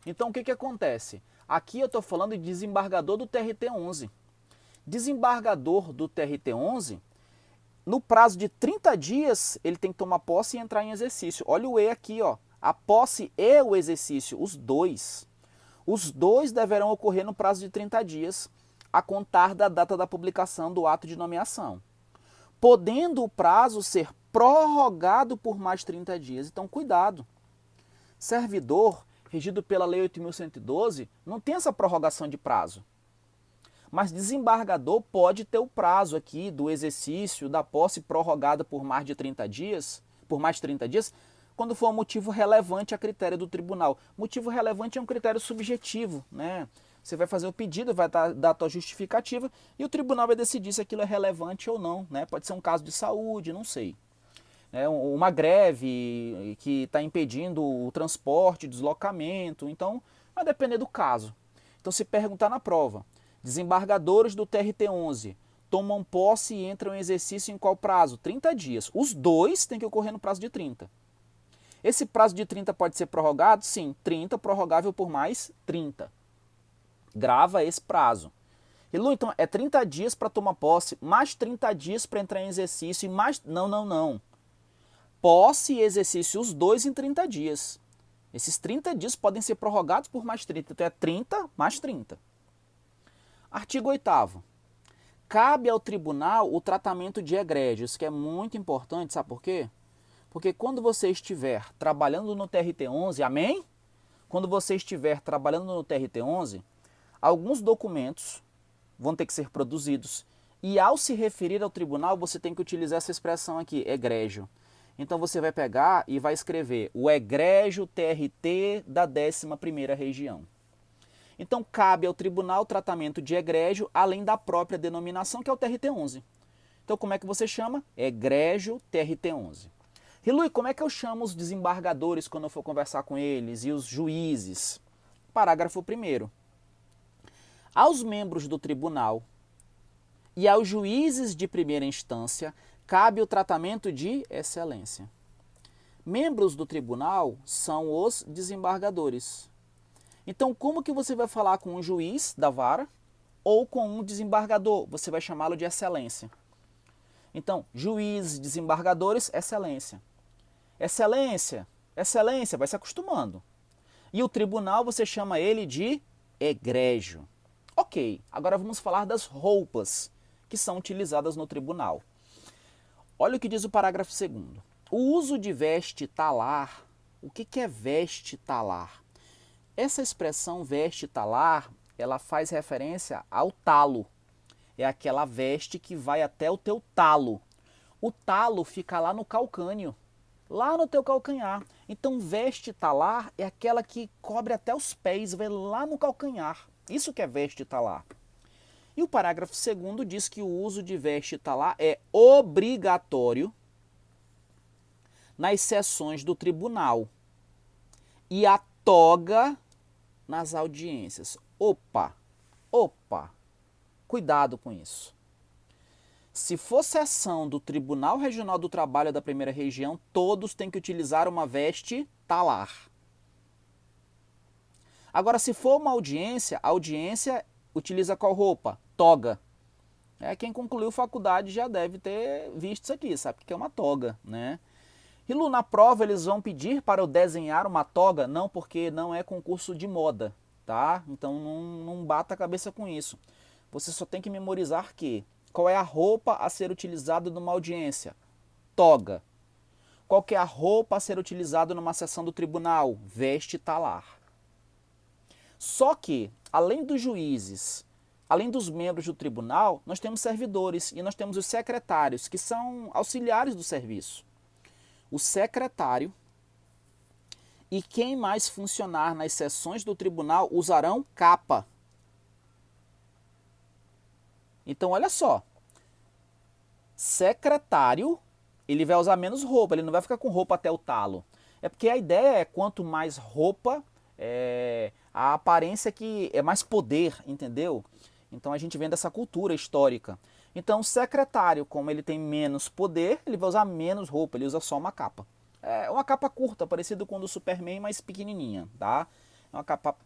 Então o que acontece? Aqui eu estou falando de desembargador do TRT-11. Desembargador do TRT-11, no prazo de 30 dias, ele tem que tomar posse e entrar em exercício. Olha o E aqui, ó. A posse e o exercício, os dois. Os dois deverão ocorrer no prazo de 30 dias, a contar da data da publicação do ato de nomeação, podendo o prazo ser prorrogado por mais 30 dias. Então, cuidado. Servidor, regido pela Lei 8.112, não tem essa prorrogação de prazo. Mas desembargador pode ter o prazo aqui do exercício da posse prorrogada por mais de 30 dias, quando for um motivo relevante a critério do tribunal. Motivo relevante é um critério subjetivo, né? Você vai fazer o pedido, vai dar a tua justificativa e o tribunal vai decidir se aquilo é relevante ou não, né? Pode ser um caso de saúde, não sei. Uma greve que está impedindo o transporte, deslocamento, então vai depender do caso. Então se perguntar na prova, desembargadores do TRT-11 tomam posse e entram em exercício em qual prazo? 30 dias. Os dois têm que ocorrer no prazo de 30. Esse prazo de 30 pode ser prorrogado? Sim, 30 prorrogável por mais 30. Grava esse prazo. E Lu, então é 30 dias para tomar posse, mais 30 dias para entrar em exercício e mais... Não. Posse e exercício, os dois em 30 dias. Esses 30 dias podem ser prorrogados por mais 30. Então é 30 mais 30. Artigo 8º. Cabe ao tribunal o tratamento de egrégios, que é muito importante, sabe por quê? Porque quando você estiver trabalhando no TRT-11, amém? Quando você estiver trabalhando no TRT-11, alguns documentos vão ter que ser produzidos e ao se referir ao tribunal você tem que utilizar essa expressão aqui, egrégio. Então você vai pegar e vai escrever o egrégio TRT da 11ª região. Então cabe ao tribunal o tratamento de egrégio além da própria denominação que é o TRT-11. Então como é que você chama? Egrégio TRT-11. E Lui, como é que eu chamo os desembargadores quando eu for conversar com eles e os juízes? Parágrafo 1º. Aos membros do tribunal e aos juízes de primeira instância cabe o tratamento de excelência. Membros do tribunal são os desembargadores. Então, como que você vai falar com um juiz da vara ou com um desembargador? Você vai chamá-lo de excelência. Então, juízes, desembargadores, excelência. Excelência, vai se acostumando. E o tribunal você chama ele de egrégio. Ok, agora vamos falar das roupas que são utilizadas no tribunal. Olha o que diz o parágrafo 2º. O uso de veste talar. O que é veste talar? Essa expressão veste talar, ela faz referência ao talo. É aquela veste que vai até o teu talo. O talo fica lá no calcânio, lá no teu calcanhar. Então veste talar é aquela que cobre até os pés, vai lá no calcanhar. Isso que é veste talar. E o parágrafo 2º diz que o uso de veste talar é obrigatório nas sessões do tribunal e a toga nas audiências. Opa, cuidado com isso. Se for sessão do Tribunal Regional do Trabalho da Primeira Região, todos têm que utilizar uma veste talar. Agora, se for uma audiência, a audiência utiliza qual roupa? Toga. Quem concluiu faculdade já deve ter visto isso aqui, sabe o que é uma toga, né? E Lu, na prova eles vão pedir para eu desenhar uma toga? Não, porque não é concurso de moda, tá? Então não bata a cabeça com isso. Você só tem que memorizar que qual é a roupa a ser utilizada numa audiência? Toga. Qual que é a roupa a ser utilizada numa sessão do tribunal? Veste talar. Só que, além dos juízes, além dos membros do tribunal, nós temos servidores e nós temos os secretários, que são auxiliares do serviço. O secretário e quem mais funcionar nas sessões do tribunal usarão capa. Então, olha só. Secretário, ele vai usar menos roupa, ele não vai ficar com roupa até o talo. É porque a ideia é quanto mais roupa, a aparência que é mais poder, entendeu? Então a gente vem dessa cultura histórica. Então o secretário, como ele tem menos poder, ele vai usar menos roupa, ele usa só uma capa. É uma capa curta, parecida com a do Superman, mas pequenininha, tá? É uma capa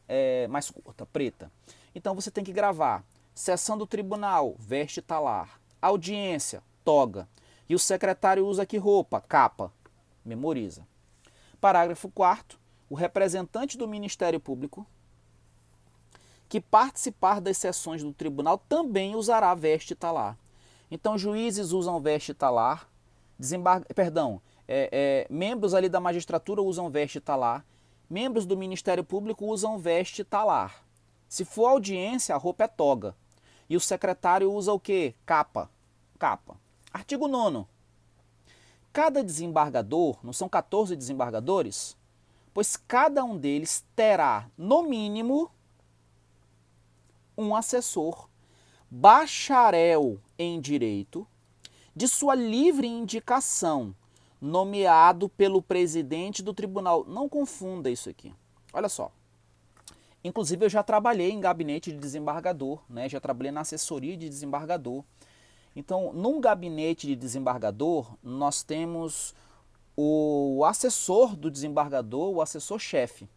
mais curta, preta. Então você tem que gravar. Sessão do tribunal, veste talar. Audiência, toga. E o secretário usa que roupa? Capa. Memoriza. Parágrafo 4º. O representante do Ministério Público que participar das sessões do tribunal também usará veste talar. Então, juízes usam veste talar, membros ali da magistratura usam veste talar, membros do Ministério Público usam veste talar. Se for audiência, a roupa é toga. E o secretário usa o quê? Capa. Capa. Artigo 9º. Cada desembargador, não são 14 desembargadores? Pois cada um deles terá, no mínimo, um assessor, bacharel em direito, de sua livre indicação, nomeado pelo presidente do tribunal. Não confunda isso aqui. Olha só. Inclusive eu já trabalhei em gabinete de desembargador, né? Já trabalhei na assessoria de desembargador. Então, num gabinete de desembargador, nós temos o assessor do desembargador, o assessor-chefe,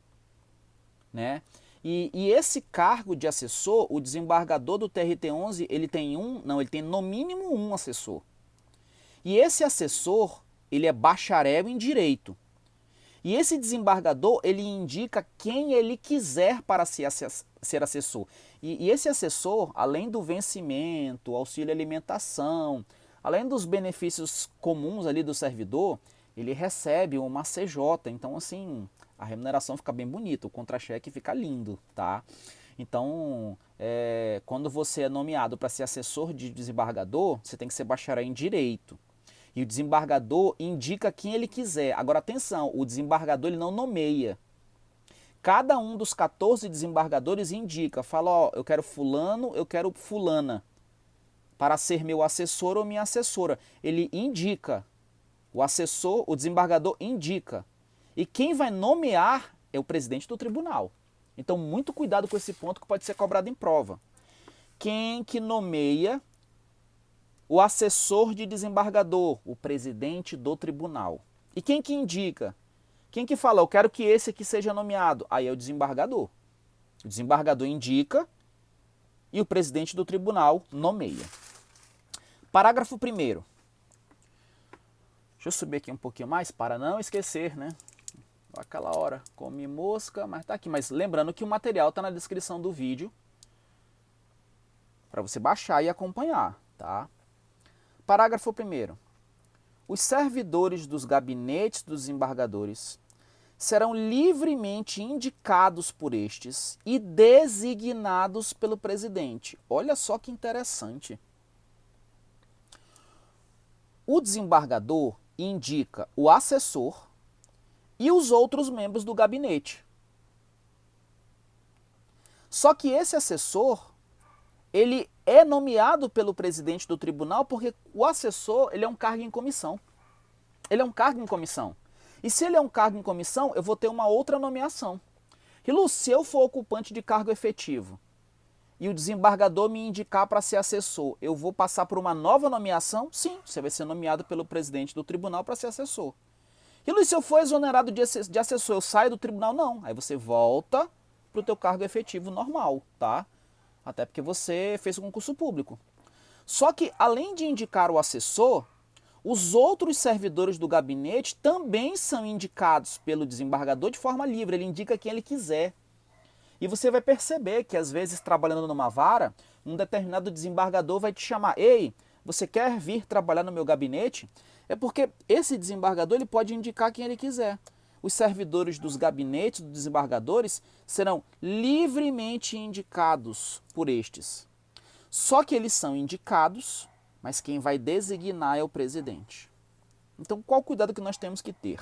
né? E esse cargo de assessor, o desembargador do TRT-11, ele tem no mínimo um assessor. E esse assessor, ele é bacharel em direito. E esse desembargador, ele indica quem ele quiser para ser assessor. E esse assessor, além do vencimento, auxílio alimentação, além dos benefícios comuns ali do servidor, ele recebe uma CJ. Então, assim, a remuneração fica bem bonita, o contra-cheque fica lindo, tá? Então, quando você é nomeado para ser assessor de desembargador, você tem que ser bacharel em direito. E o desembargador indica quem ele quiser. Agora, atenção, o desembargador ele não nomeia. Cada um dos 14 desembargadores indica, fala, ó, eu quero fulano, eu quero fulana, para ser meu assessor ou minha assessora. Ele indica, o assessor, o desembargador indica. E quem vai nomear é o presidente do tribunal. Então, muito cuidado com esse ponto que pode ser cobrado em prova. Quem que nomeia o assessor de desembargador, o presidente do tribunal. E quem que indica? Quem que fala, eu quero que esse aqui seja nomeado? Aí é o desembargador. O desembargador indica e o presidente do tribunal nomeia. Parágrafo 1º. Deixa eu subir aqui um pouquinho mais para não esquecer, né? Aquela hora, come mosca, mas tá aqui. Mas lembrando que o material está na descrição do vídeo para você baixar e acompanhar, tá? Parágrafo 1º. Os servidores dos gabinetes dos desembargadores serão livremente indicados por estes e designados pelo presidente. Olha só que interessante. O desembargador indica o assessor e os outros membros do gabinete. Só que esse assessor, ele é nomeado pelo presidente do tribunal porque o assessor, ele é um cargo em comissão. Ele é um cargo em comissão. E se ele é um cargo em comissão, eu vou ter uma outra nomeação. E Lu, se eu for ocupante de cargo efetivo e o desembargador me indicar para ser assessor, eu vou passar por uma nova nomeação? Sim, você vai ser nomeado pelo presidente do tribunal para ser assessor. E Lu, se eu for exonerado de assessor, eu saio do tribunal? Não. Aí você volta para o teu cargo efetivo normal, tá? Até porque você fez o concurso público. Só que, além de indicar o assessor, os outros servidores do gabinete também são indicados pelo desembargador de forma livre. Ele indica quem ele quiser. E você vai perceber que, às vezes, trabalhando numa vara, um determinado desembargador vai te chamar. Ei, você quer vir trabalhar no meu gabinete? É porque esse desembargador ele pode indicar quem ele quiser. Os servidores dos gabinetes dos desembargadores serão livremente indicados por estes. Só que eles são indicados, mas quem vai designar é o presidente. Então, qual o cuidado que nós temos que ter?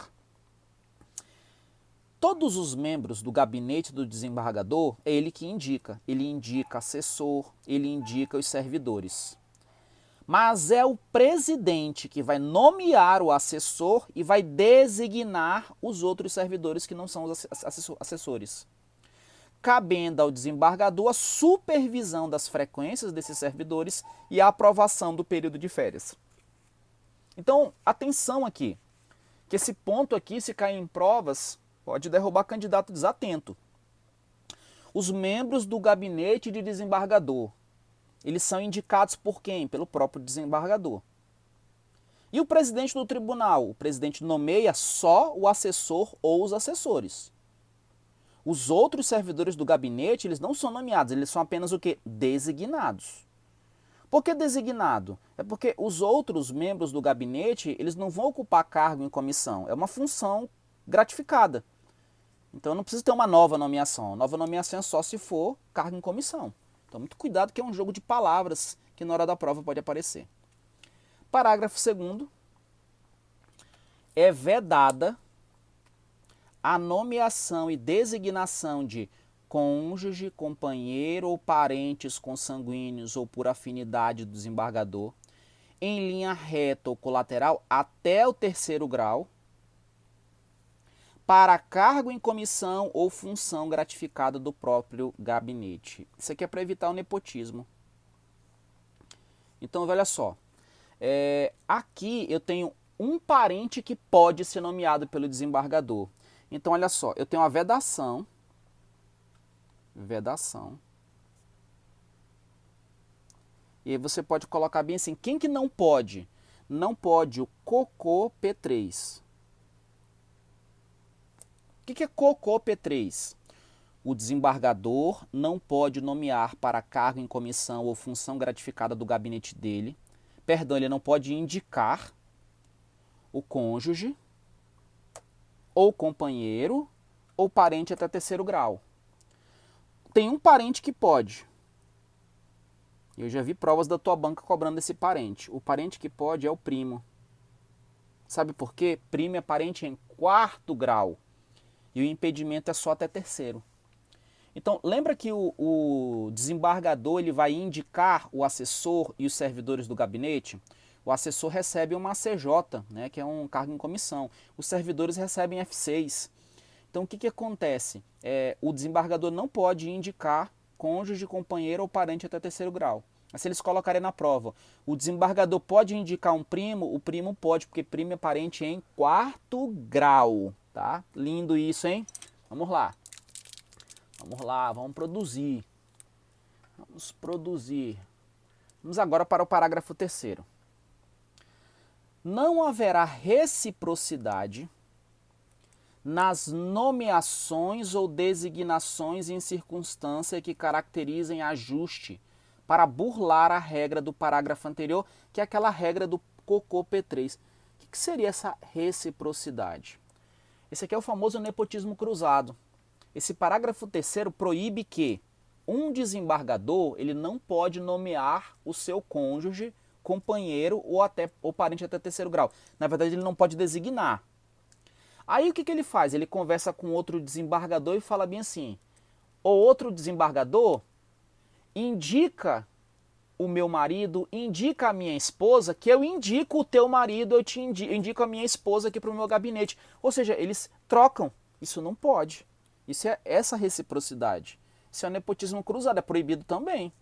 Todos os membros do gabinete do desembargador é ele que indica. Ele indica assessor, ele indica os servidores. Mas é o presidente que vai nomear o assessor e vai designar os outros servidores que não são os assessores. Cabendo ao desembargador a supervisão das frequências desses servidores e a aprovação do período de férias. Então, atenção aqui, que esse ponto aqui, se cair em provas, pode derrubar candidato desatento. Os membros do gabinete de desembargador, eles são indicados por quem? Pelo próprio desembargador. E o presidente do tribunal? O presidente nomeia só o assessor ou os assessores. Os outros servidores do gabinete, eles não são nomeados, eles são apenas o quê? Designados. Por que designado? É porque os outros membros do gabinete, eles não vão ocupar cargo em comissão. É uma função gratificada. Então eu não preciso ter uma nova nomeação. Nova nomeação é só se for cargo em comissão. Então muito cuidado que é um jogo de palavras que na hora da prova pode aparecer. Parágrafo 2º. É vedada a nomeação e designação de cônjuge, companheiro ou parentes consanguíneos ou por afinidade do desembargador em linha reta ou colateral até o 3º grau para cargo em comissão ou função gratificada do próprio gabinete. Isso aqui é para evitar o nepotismo. Então, olha só. Aqui eu tenho um parente que pode ser nomeado pelo desembargador. Então, olha só. Eu tenho a vedação. E aí você pode colocar bem assim. Quem que não pode? Não pode o cocô P3. O que é cocô P3? O desembargador não pode nomear para cargo em comissão ou função gratificada do gabinete dele. Perdão, ele não pode indicar o cônjuge, ou companheiro, ou parente até 3º grau. Tem um parente que pode. Eu já vi provas da tua banca cobrando esse parente. O parente que pode é o primo. Sabe por quê? Primo é parente em 4º grau. E o impedimento é só até 3º. Então, lembra que o desembargador ele vai indicar o assessor e os servidores do gabinete? O assessor recebe uma ACJ, né, que é um cargo em comissão. Os servidores recebem F6. Então, o que acontece? O desembargador não pode indicar cônjuge, companheiro ou parente até 3º grau. Mas se eles colocarem na prova, o desembargador pode indicar um primo, o primo pode, porque primo é parente em 4º grau. Tá? Lindo isso, hein? Vamos lá. Vamos produzir. Vamos agora para o parágrafo 3º. Não haverá reciprocidade nas nomeações ou designações em circunstância que caracterizem ajuste para burlar a regra do parágrafo anterior, que é aquela regra do cocô P3. O que seria essa reciprocidade? Esse aqui é o famoso nepotismo cruzado. Esse parágrafo 3º proíbe que um desembargador ele não pode nomear o seu cônjuge, companheiro ou parente até 3º grau. Na verdade, ele não pode designar. Aí o que ele faz? Ele conversa com outro desembargador e fala bem assim: o outro desembargador indica o meu marido, indica a minha esposa, que eu indico o teu marido, eu indico a minha esposa aqui para o meu gabinete. Ou seja, eles trocam. Isso não pode. Isso é essa reciprocidade. Isso é o nepotismo cruzado, é proibido também.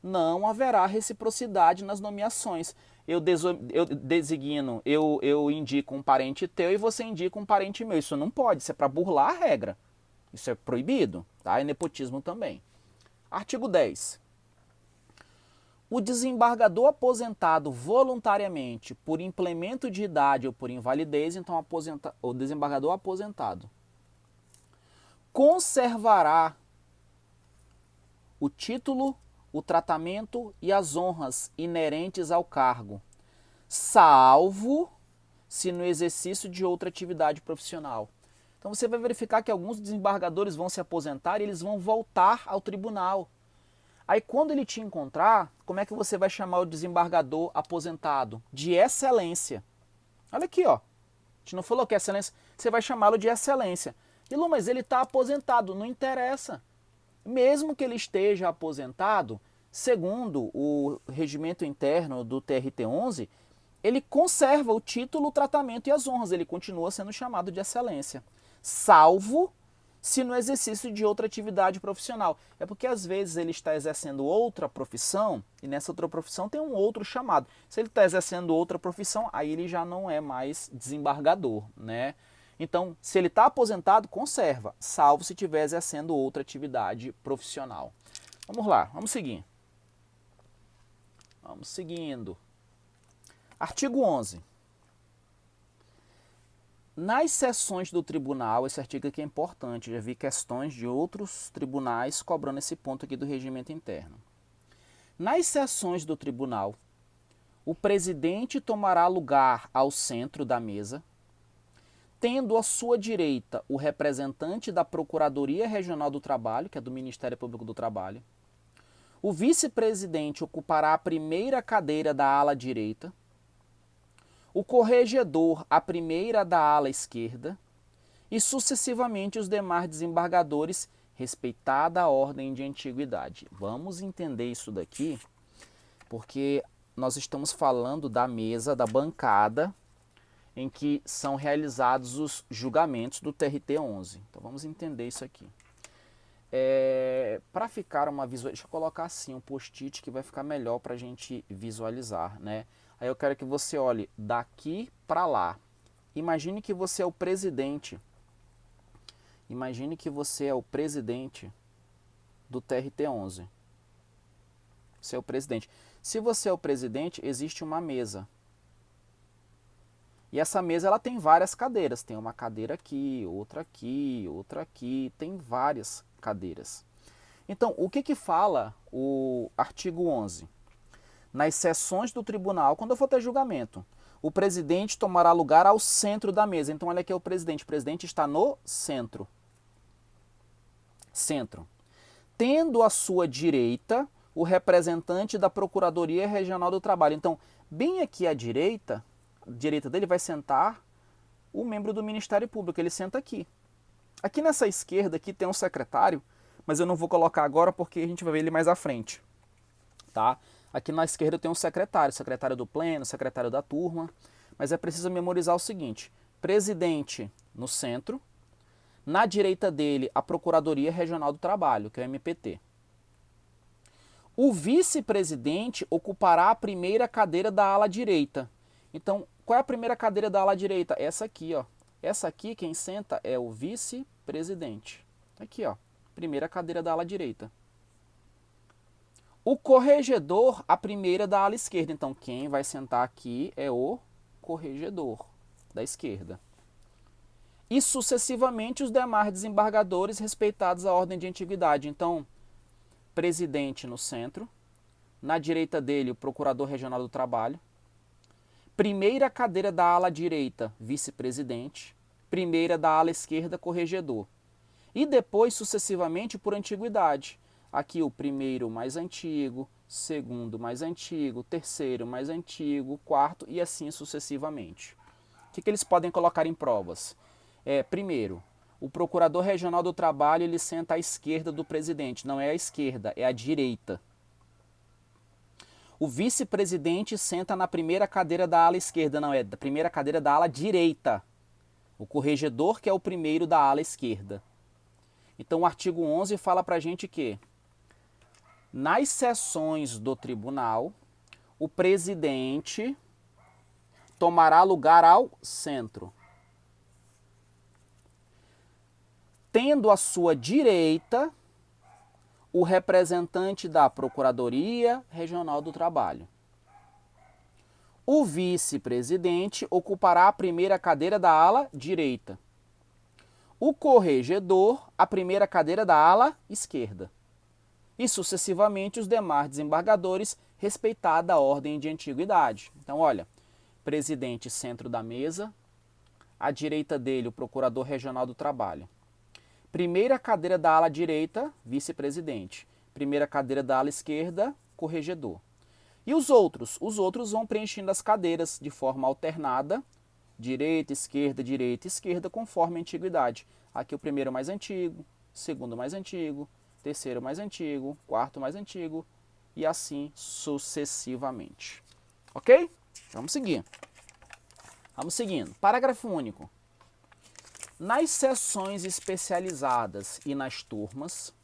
Não haverá reciprocidade nas nomeações. Eu indico um parente teu e você indica um parente meu. Isso não pode, isso é para burlar a regra. Isso é proibido, tá? É nepotismo também. Artigo 10. O desembargador aposentado voluntariamente por implemento de idade ou por invalidez, então o desembargador aposentado conservará o título, o tratamento e as honras inerentes ao cargo, salvo se no exercício de outra atividade profissional. Então você vai verificar que alguns desembargadores vão se aposentar e eles vão voltar ao tribunal. Aí quando ele te encontrar, como é que você vai chamar o desembargador aposentado? De excelência. Olha aqui, ó. A gente não falou que é excelência. Você vai chamá-lo de excelência. E Lu, mas ele está aposentado. Não interessa. Mesmo que ele esteja aposentado, segundo o regimento interno do TRT-11, ele conserva o título, o tratamento e as honras. Ele continua sendo chamado de excelência. Salvo se no exercício de outra atividade profissional. É porque às vezes ele está exercendo outra profissão e nessa outra profissão tem um outro chamado. Se ele está exercendo outra profissão, aí ele já não é mais desembargador, né? Então, se ele está aposentado, conserva, salvo se estiver exercendo outra atividade profissional. Vamos lá, vamos seguir. Vamos seguindo. Artigo 11. Nas sessões do tribunal, esse artigo aqui é importante, já vi questões de outros tribunais cobrando esse ponto aqui do regimento interno. Nas sessões do tribunal, o presidente tomará lugar ao centro da mesa, tendo à sua direita o representante da Procuradoria Regional do Trabalho, que é do Ministério Público do Trabalho. O vice-presidente ocupará a primeira cadeira da ala direita, o corregedor a primeira da ala esquerda e sucessivamente os demais desembargadores, respeitada a ordem de antiguidade. Vamos entender isso daqui, porque nós estamos falando da mesa, da bancada, em que são realizados os julgamentos do TRT-11. Então vamos entender isso aqui. Para ficar uma visualização, deixa eu colocar assim um post-it que vai ficar melhor para a gente visualizar, né? Aí eu quero que você olhe daqui para lá. Imagine que você é o presidente. Imagine que você é o presidente do TRT-11. Você é o presidente. Se você é o presidente, existe uma mesa. E essa mesa ela tem várias cadeiras. Tem uma cadeira aqui, outra aqui, outra aqui. Tem várias cadeiras. Então, o que fala o artigo 11? Nas sessões do tribunal, quando eu for ter julgamento, o presidente tomará lugar ao centro da mesa. Então, olha aqui o presidente está no centro. Centro. Tendo à sua direita o representante da Procuradoria Regional do Trabalho. Então, bem aqui à direita dele vai sentar o membro do Ministério Público, ele senta aqui. Aqui nessa esquerda aqui tem um secretário, mas eu não vou colocar agora porque a gente vai ver ele mais à frente. Tá? Aqui na esquerda tem um secretário, secretário do pleno, secretário da turma, mas é preciso memorizar o seguinte: presidente no centro, na direita dele a Procuradoria Regional do Trabalho, que é o MPT. O vice-presidente ocupará a primeira cadeira da ala direita. Então, qual é a primeira cadeira da ala direita? Essa aqui, ó. Essa aqui, quem senta é o vice-presidente. Aqui, ó. Primeira cadeira da ala direita. O corregedor, a primeira da ala esquerda. Então, quem vai sentar aqui é o corregedor da esquerda. E, sucessivamente, os demais desembargadores respeitados a ordem de antiguidade. Então, presidente no centro. Na direita dele, o procurador regional do trabalho. Primeira cadeira da ala direita, vice-presidente. Primeira da ala esquerda, corregedor. E depois, sucessivamente, por antiguidade. Aqui o primeiro mais antigo, segundo mais antigo, terceiro mais antigo, quarto e assim sucessivamente. O que eles podem colocar em provas? Primeiro, o procurador regional do trabalho ele senta à esquerda do presidente. Não é à esquerda, é à direita. O vice-presidente senta na primeira cadeira da ala esquerda, não é da primeira cadeira da ala direita. O corregedor que é o primeiro da ala esquerda. Então o artigo 11 fala pra gente que nas sessões do tribunal, o presidente tomará lugar ao centro, tendo à sua direita o representante da Procuradoria Regional do Trabalho. O vice-presidente ocupará a primeira cadeira da ala direita. O corregedor, a primeira cadeira da ala esquerda. E, sucessivamente, os demais desembargadores, respeitada a ordem de antiguidade. Então, olha, presidente centro da mesa, à direita dele o procurador regional do trabalho. Primeira cadeira da ala direita, vice-presidente. Primeira cadeira da ala esquerda, corregedor. E os outros? Os outros vão preenchendo as cadeiras de forma alternada, direita, esquerda, conforme a antiguidade. Aqui o primeiro mais antigo, segundo mais antigo, terceiro mais antigo, quarto mais antigo e assim sucessivamente. Ok? Vamos seguir. Vamos seguindo. Parágrafo único. Nas sessões especializadas e nas turmas,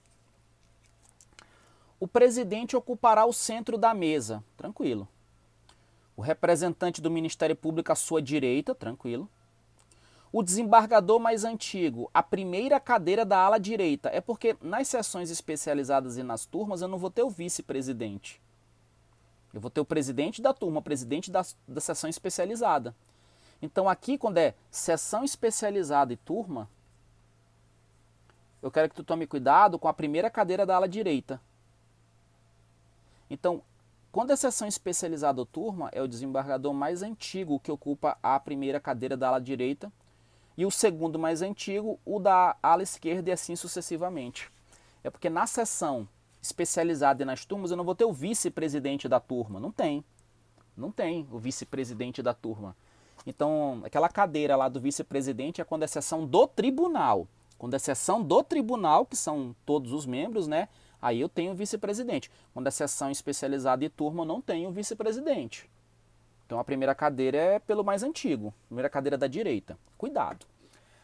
o presidente ocupará o centro da mesa, tranquilo. O representante do Ministério Público à sua direita, tranquilo. O desembargador mais antigo, a primeira cadeira da ala direita. É porque nas sessões especializadas e nas turmas eu não vou ter o vice-presidente. Eu vou ter o presidente da turma, o presidente da sessão especializada. Então aqui, quando é sessão especializada e turma, eu quero que tu tome cuidado com a primeira cadeira da ala direita. Então, quando é sessão especializada ou turma, é o desembargador mais antigo que ocupa a primeira cadeira da ala direita e o segundo mais antigo, o da ala esquerda, e assim sucessivamente. É porque na seção especializada e nas turmas eu não vou ter o vice-presidente da turma. Não tem. Não tem o vice-presidente da turma. Então, aquela cadeira lá do vice-presidente é quando é sessão do tribunal. Quando é sessão do tribunal, que são todos os membros, né? Aí eu tenho o vice-presidente. Quando é sessão especializada e turma, eu não tenho o vice-presidente. Então a primeira cadeira é pelo mais antigo, primeira cadeira da direita. Cuidado.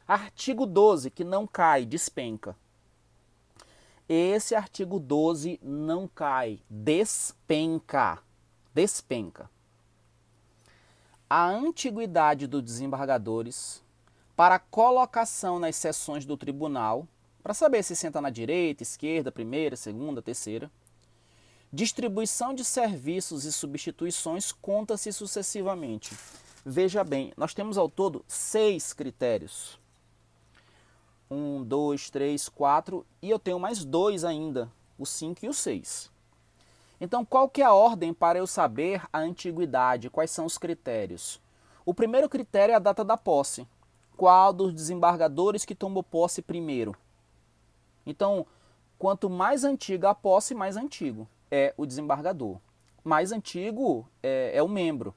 Artigo 12, que não cai, despenca. Esse artigo 12 não cai, despenca. Despenca. A antiguidade dos desembargadores para colocação nas sessões do tribunal, para saber se senta na direita, esquerda, primeira, segunda, terceira. Distribuição de serviços e substituições conta-se sucessivamente. Veja bem, nós temos ao todo 6 critérios. 1, 2, 3, 4 e eu tenho mais 2 ainda, o 5 e o 6. Então, qual que é a ordem para eu saber a antiguidade? Quais são os critérios? O primeiro critério é a data da posse. Qual dos desembargadores que tomou posse primeiro? Então, quanto mais antiga a posse, mais antigo é o desembargador. Mais antigo é o membro.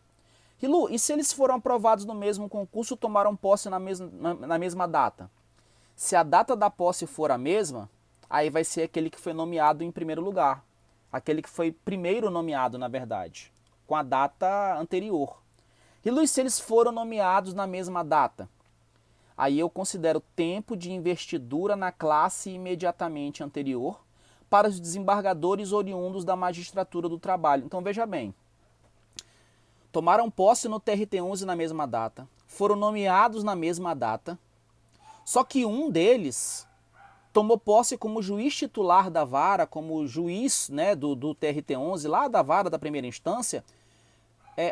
Rilu, e se eles foram aprovados no mesmo concurso, tomaram posse na mesma data? Se a data da posse for a mesma, aí vai ser aquele que foi nomeado em primeiro lugar. Aquele que foi primeiro nomeado, na verdade, com a data anterior. Rilu, e se eles foram nomeados na mesma data? Aí eu considero tempo de investidura na classe imediatamente anterior para os desembargadores oriundos da magistratura do trabalho. Então veja bem, tomaram posse no TRT-11 na mesma data, foram nomeados na mesma data, só que um deles tomou posse como juiz titular da vara, como juiz, né, do TRT-11, lá da vara da primeira instância,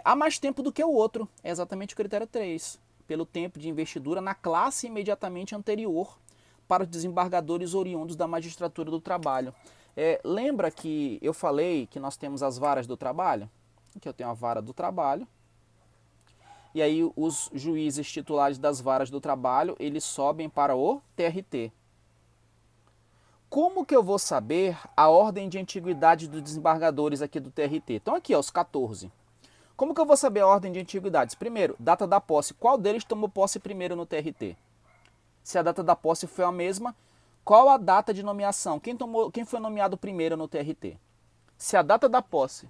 há mais tempo do que o outro. É exatamente o critério 3, pelo tempo de investidura na classe imediatamente anterior para os desembargadores oriundos da magistratura do trabalho. Lembra que eu falei que nós temos as varas do trabalho? Aqui eu tenho a vara do trabalho. E aí os juízes titulares das varas do trabalho, eles sobem para o TRT. Como que eu vou saber a ordem de antiguidade dos desembargadores aqui do TRT? Então aqui, ó, os 14. Como que eu vou saber a ordem de antiguidades? Primeiro, data da posse. Qual deles tomou posse primeiro no TRT? Se a data da posse foi a mesma, qual a data de nomeação? Quem foi nomeado primeiro no TRT? Se a data da posse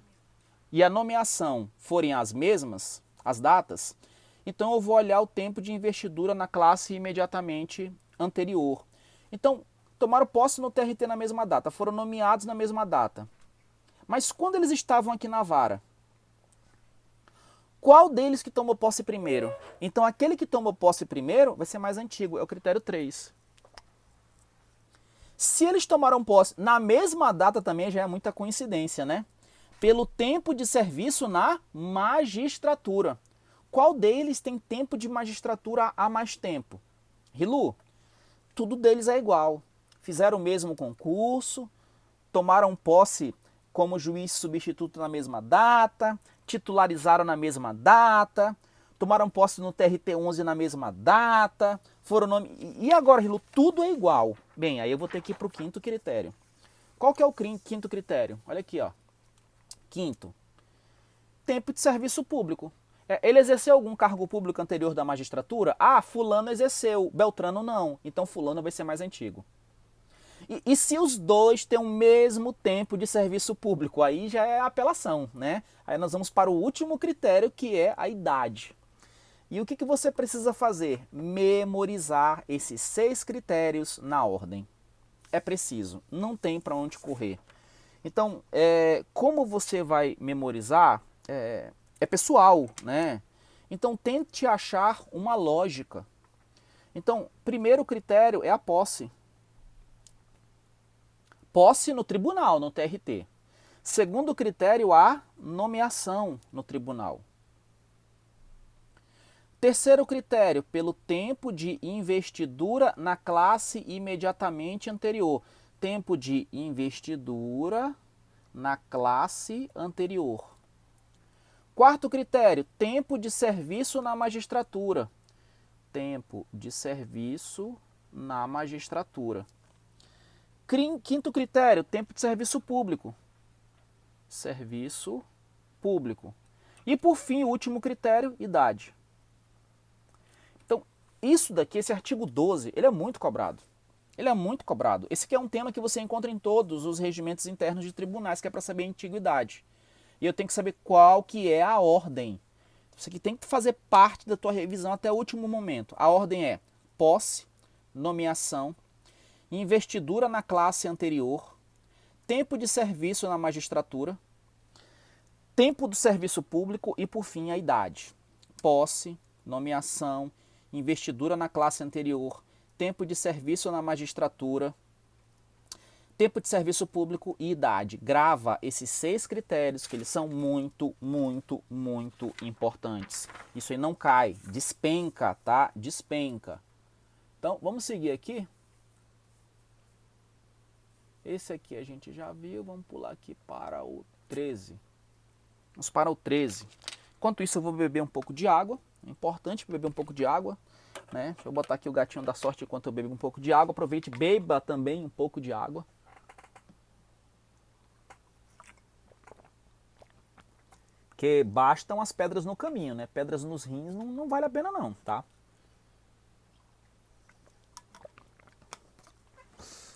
e a nomeação forem as mesmas, as datas, então eu vou olhar o tempo de investidura na classe imediatamente anterior. Então, tomaram posse no TRT na mesma data, foram nomeados na mesma data. Mas quando eles estavam aqui na vara, qual deles que tomou posse primeiro? Então aquele que tomou posse primeiro vai ser mais antigo, é o critério 3. Se eles tomaram posse na mesma data também já é muita coincidência, né? Pelo tempo de serviço na magistratura. Qual deles tem tempo de magistratura há mais tempo? Rilu, tudo deles é igual. Fizeram o mesmo concurso, tomaram posse como juiz substituto na mesma data, titularizaram na mesma data, tomaram posse no TRT-11 na mesma data, foram nome... E agora, Rilu, tudo é igual. Bem, aí eu vou ter que ir para o quinto critério. Qual que é o quinto critério? Olha aqui, ó. Quinto, tempo de serviço público. Ele exerceu algum cargo público anterior da magistratura? Ah, fulano exerceu, Beltrano não. Então fulano vai ser mais antigo. E se os dois têm o mesmo tempo de serviço público? Aí já é apelação, né? Aí nós vamos para o último critério, que é a idade. E o que você precisa fazer? Memorizar esses 6 critérios na ordem. É preciso, não tem para onde correr. Então, como você vai memorizar, é pessoal, né? Então, tente achar uma lógica. Então, primeiro critério é a posse. Posse no tribunal, no TRT. Segundo critério, a nomeação no tribunal. Terceiro critério, pelo tempo de investidura na classe imediatamente anterior. Tempo de investidura na classe anterior. Quarto critério, tempo de serviço na magistratura. tempo de serviço na magistratura. Quinto critério, tempo de serviço público. Serviço público. E por fim, o último critério, idade. Então, isso daqui, esse artigo 12, ele é muito cobrado. Ele é muito cobrado. Esse aqui é um tema que você encontra em todos os regimentos internos de tribunais, que é para saber a antiguidade. E eu tenho que saber qual que é a ordem. Isso aqui tem que fazer parte da tua revisão até o último momento. A ordem é posse, nomeação, investidura na classe anterior, tempo de serviço na magistratura, tempo do serviço público e, por fim, a idade. Posse, nomeação, investidura na classe anterior, tempo de serviço na magistratura, tempo de serviço público e idade. Grava esses 6 critérios, que eles são muito, muito, muito importantes. Isso aí não cai, despenca, tá? Despenca. Então, vamos seguir aqui. Esse aqui a gente já viu, vamos pular aqui para o 13. Vamos para o 13. Enquanto isso eu vou beber um pouco de água. É importante beber um pouco de água, né? Deixa eu botar aqui o gatinho da sorte enquanto eu bebo um pouco de água. Aproveite, beba também um pouco de água. Porque bastam as pedras no caminho, né? Pedras nos rins não vale a pena não, tá?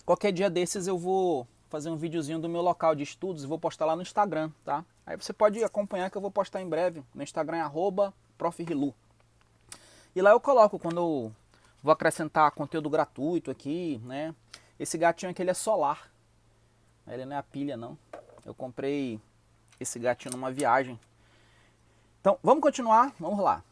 Qualquer dia desses eu vou fazer um videozinho do meu local de estudos e vou postar lá no Instagram, tá? Aí você pode acompanhar que eu vou postar em breve. No Instagram é @profrilu. E lá eu coloco quando eu vou acrescentar conteúdo gratuito aqui, né? Esse gatinho aqui ele é solar. Ele não é a pilha não. Eu comprei esse gatinho numa viagem. Então, vamos continuar? Vamos lá.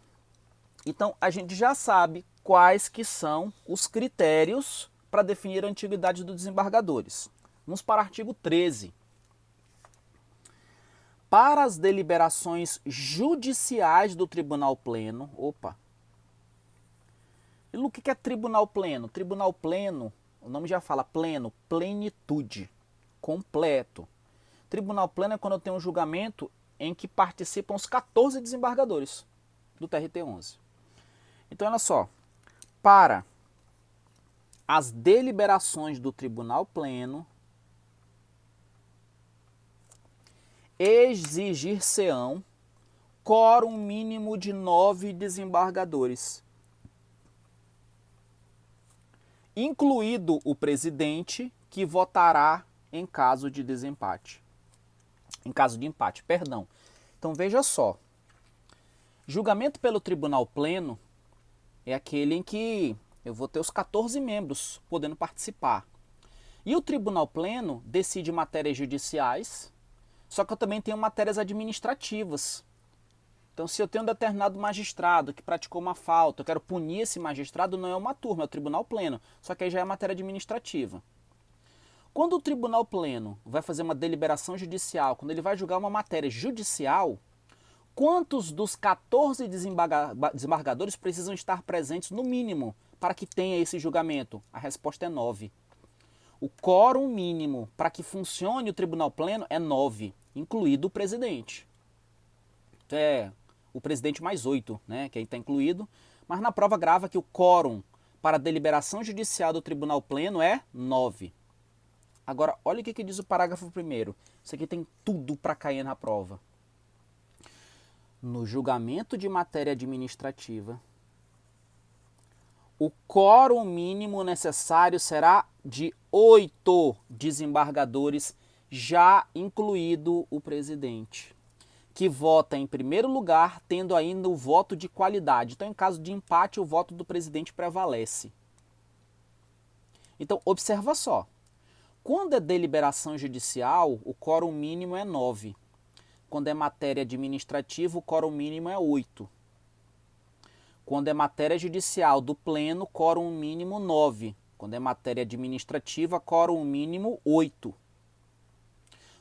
Então, a gente já sabe quais que são os critérios para definir a antiguidade dos desembargadores. Vamos para o artigo 13. Para as deliberações judiciais do Tribunal Pleno... Opa! E o que é Tribunal Pleno? Tribunal Pleno, o nome já fala pleno, plenitude, completo. Tribunal Pleno é quando eu tenho um julgamento em que participam os 14 desembargadores do TRT-11. Então, olha só. Para as deliberações do Tribunal Pleno, exigir-se-ão quórum mínimo de 9 desembargadores, incluído o presidente, que votará em caso de desempate. Em caso de empate, perdão. Então veja só. Julgamento pelo Tribunal Pleno é aquele em que eu vou ter os 14 membros podendo participar. E o Tribunal Pleno decide matérias judiciais, só que eu também tenho matérias administrativas. Então, se eu tenho um determinado magistrado que praticou uma falta, eu quero punir esse magistrado, não é uma turma, é o Tribunal Pleno. Só que aí já é matéria administrativa. Quando o Tribunal Pleno vai fazer uma deliberação judicial, quando ele vai julgar uma matéria judicial, quantos dos 14 desembargadores precisam estar presentes no mínimo para que tenha esse julgamento? A resposta é 9. O quórum mínimo para que funcione o Tribunal Pleno é 9, incluído o presidente. É o presidente mais 8, né, que aí está incluído. Mas na prova grava que o quórum para a deliberação judicial do Tribunal Pleno é 9. Agora, olha o que diz o parágrafo 1º. Isso aqui tem tudo para cair na prova. No julgamento de matéria administrativa, o quórum mínimo necessário será de 8 desembargadores, já incluído o presidente, que vota em primeiro lugar, tendo ainda o voto de qualidade. Então, em caso de empate, o voto do presidente prevalece. Então, observa só. Quando é deliberação judicial, o quórum mínimo é 9. Quando é matéria administrativa, o quórum mínimo é 8. Quando é matéria judicial do pleno, quórum mínimo 9. Quando é matéria administrativa, quórum mínimo 8.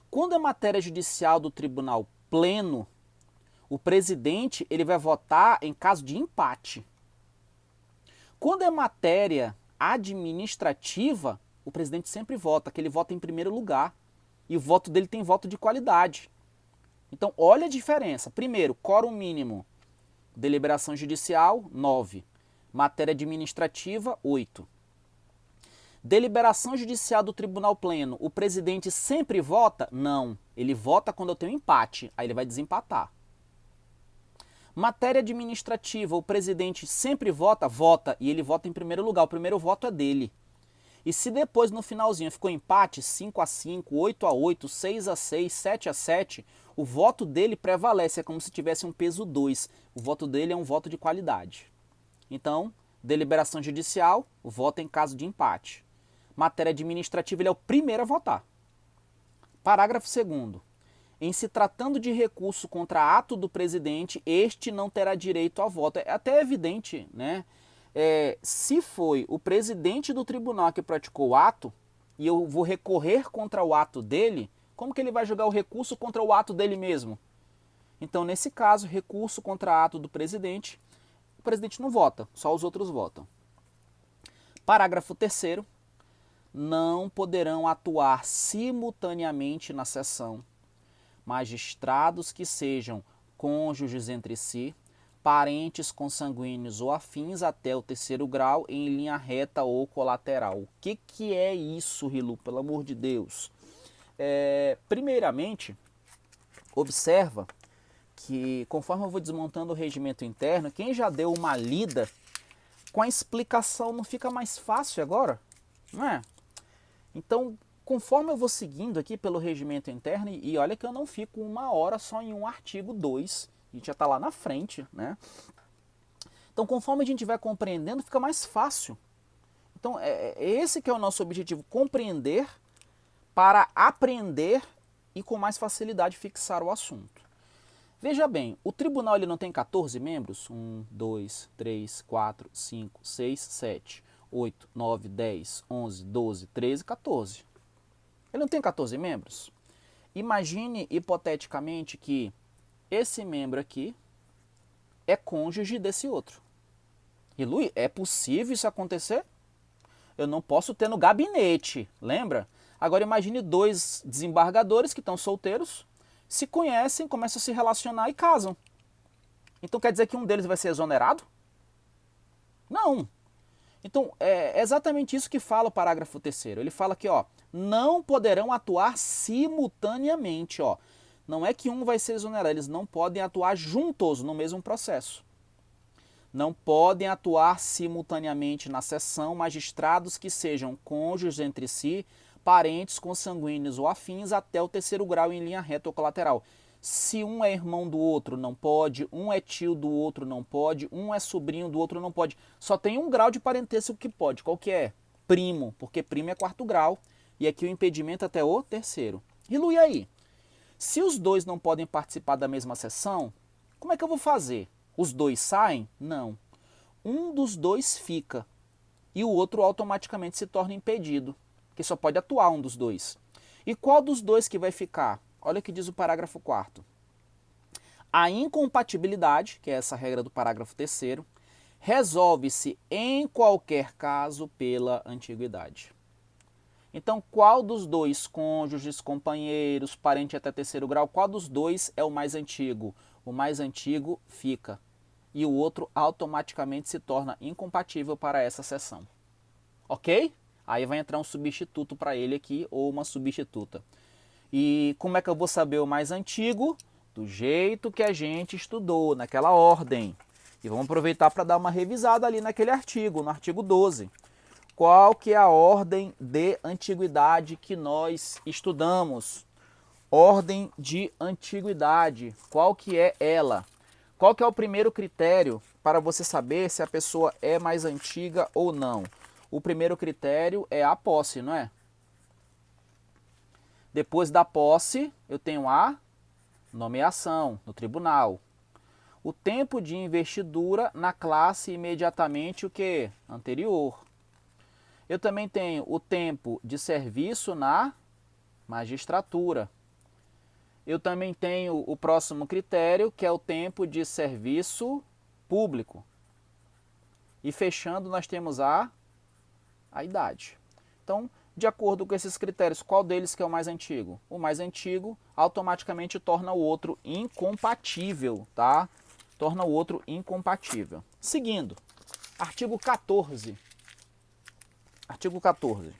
Quando é matéria judicial do tribunal pleno, o presidente ele vai votar em caso de empate. Quando é matéria administrativa, o presidente sempre vota, que ele vota em primeiro lugar. E o voto dele tem voto de qualidade. Então, olha a diferença. Primeiro, quórum mínimo, deliberação judicial, 9. Matéria administrativa, 8. Deliberação judicial do Tribunal Pleno, o presidente sempre vota? Não, ele vota quando eu tenho empate, aí ele vai desempatar. Matéria administrativa, o presidente sempre vota? Vota, e ele vota em primeiro lugar, o primeiro voto é dele. E se depois no finalzinho ficou empate, 5-5, 8-8, 6-6, 7-7, o voto dele prevalece, é como se tivesse um peso 2. O voto dele é um voto de qualidade. Então, deliberação judicial, o voto é em caso de empate. Matéria administrativa, ele é o primeiro a votar. Parágrafo 2º. Em se tratando de recurso contra ato do presidente, este não terá direito a voto. É até evidente, né? Se foi o presidente do tribunal que praticou o ato, e eu vou recorrer contra o ato dele, como que ele vai julgar o recurso contra o ato dele mesmo? Então, nesse caso, recurso contra ato do presidente, o presidente não vota, só os outros votam. Parágrafo 3º. Não poderão atuar simultaneamente na sessão magistrados que sejam cônjuges entre si, parentes consanguíneos ou afins até o 3º grau em linha reta ou colateral. O que é isso, Rilu? Pelo amor de Deus. Primeiramente, observa que conforme eu vou desmontando o regimento interno, quem já deu uma lida, com a explicação não fica mais fácil agora? Não é? Então, conforme eu vou seguindo aqui pelo regimento interno, e olha que eu não fico 1 hora só em um artigo 2, a gente já está lá na frente, né? Então, conforme a gente vai compreendendo, fica mais fácil. Então, esse que é o nosso objetivo, compreender para aprender e com mais facilidade fixar o assunto. Veja bem, o tribunal ele não tem 14 membros? 1, 2, 3, 4, 5, 6, 7, 8, 9, 10, 11, 12, 13, 14. Ele não tem 14 membros? Imagine hipoteticamente que esse membro aqui é cônjuge desse outro. E Luiz, é possível isso acontecer? Eu não posso ter no gabinete, lembra? Agora imagine 2 desembargadores que estão solteiros, se conhecem, começam a se relacionar e casam. Então quer dizer que um deles vai ser exonerado? Não. Então é exatamente isso que fala o parágrafo 3º. Ele fala que não poderão atuar simultaneamente. Não é que um vai ser exonerado, eles não podem atuar juntos no mesmo processo. Não podem atuar simultaneamente na sessão magistrados que sejam cônjuges entre si, parentes consanguíneos ou afins até o 3º grau em linha reta ou colateral. Se um é irmão do outro, não pode. Um é tio do outro, não pode. Um é sobrinho do outro, não pode. Só tem um grau de parentesco que pode. Qual que é? Primo, porque primo é 4º grau. E aqui o impedimento até o 3º. E Lu, e aí? Se os 2 não podem participar da mesma sessão, como é que eu vou fazer? Os 2 saem? Não. Um dos 2 fica. E o outro automaticamente se torna impedido. Que só pode atuar um dos 2. E qual dos 2 que vai ficar? Olha o que diz o parágrafo 4º. A incompatibilidade, que é essa regra do parágrafo 3º, resolve-se em qualquer caso pela antiguidade. Então, qual dos 2 cônjuges, companheiros, parente até 3º grau, qual dos 2 é o mais antigo? O mais antigo fica. E o outro automaticamente se torna incompatível para essa sessão. Ok? Aí vai entrar um substituto para ele aqui, ou uma substituta. E como é que eu vou saber o mais antigo? Do jeito que a gente estudou, naquela ordem. E vamos aproveitar para dar uma revisada ali naquele artigo, no artigo 12. Qual que é a ordem de antiguidade que nós estudamos? Ordem de antiguidade. Qual que é ela? Qual que é o primeiro critério para você saber se a pessoa é mais antiga ou não? O primeiro critério é a posse, não é? Depois da posse, eu tenho a nomeação no tribunal. O tempo de investidura na classe imediatamente o que? Anterior. Eu também tenho o tempo de serviço na magistratura. Eu também tenho o próximo critério, que é o tempo de serviço público. E fechando, nós temos a idade. Então, de acordo com esses critérios, qual deles que é o mais antigo? O mais antigo automaticamente torna o outro incompatível, tá? Torna o outro incompatível. Seguindo. Artigo 14. Artigo 14.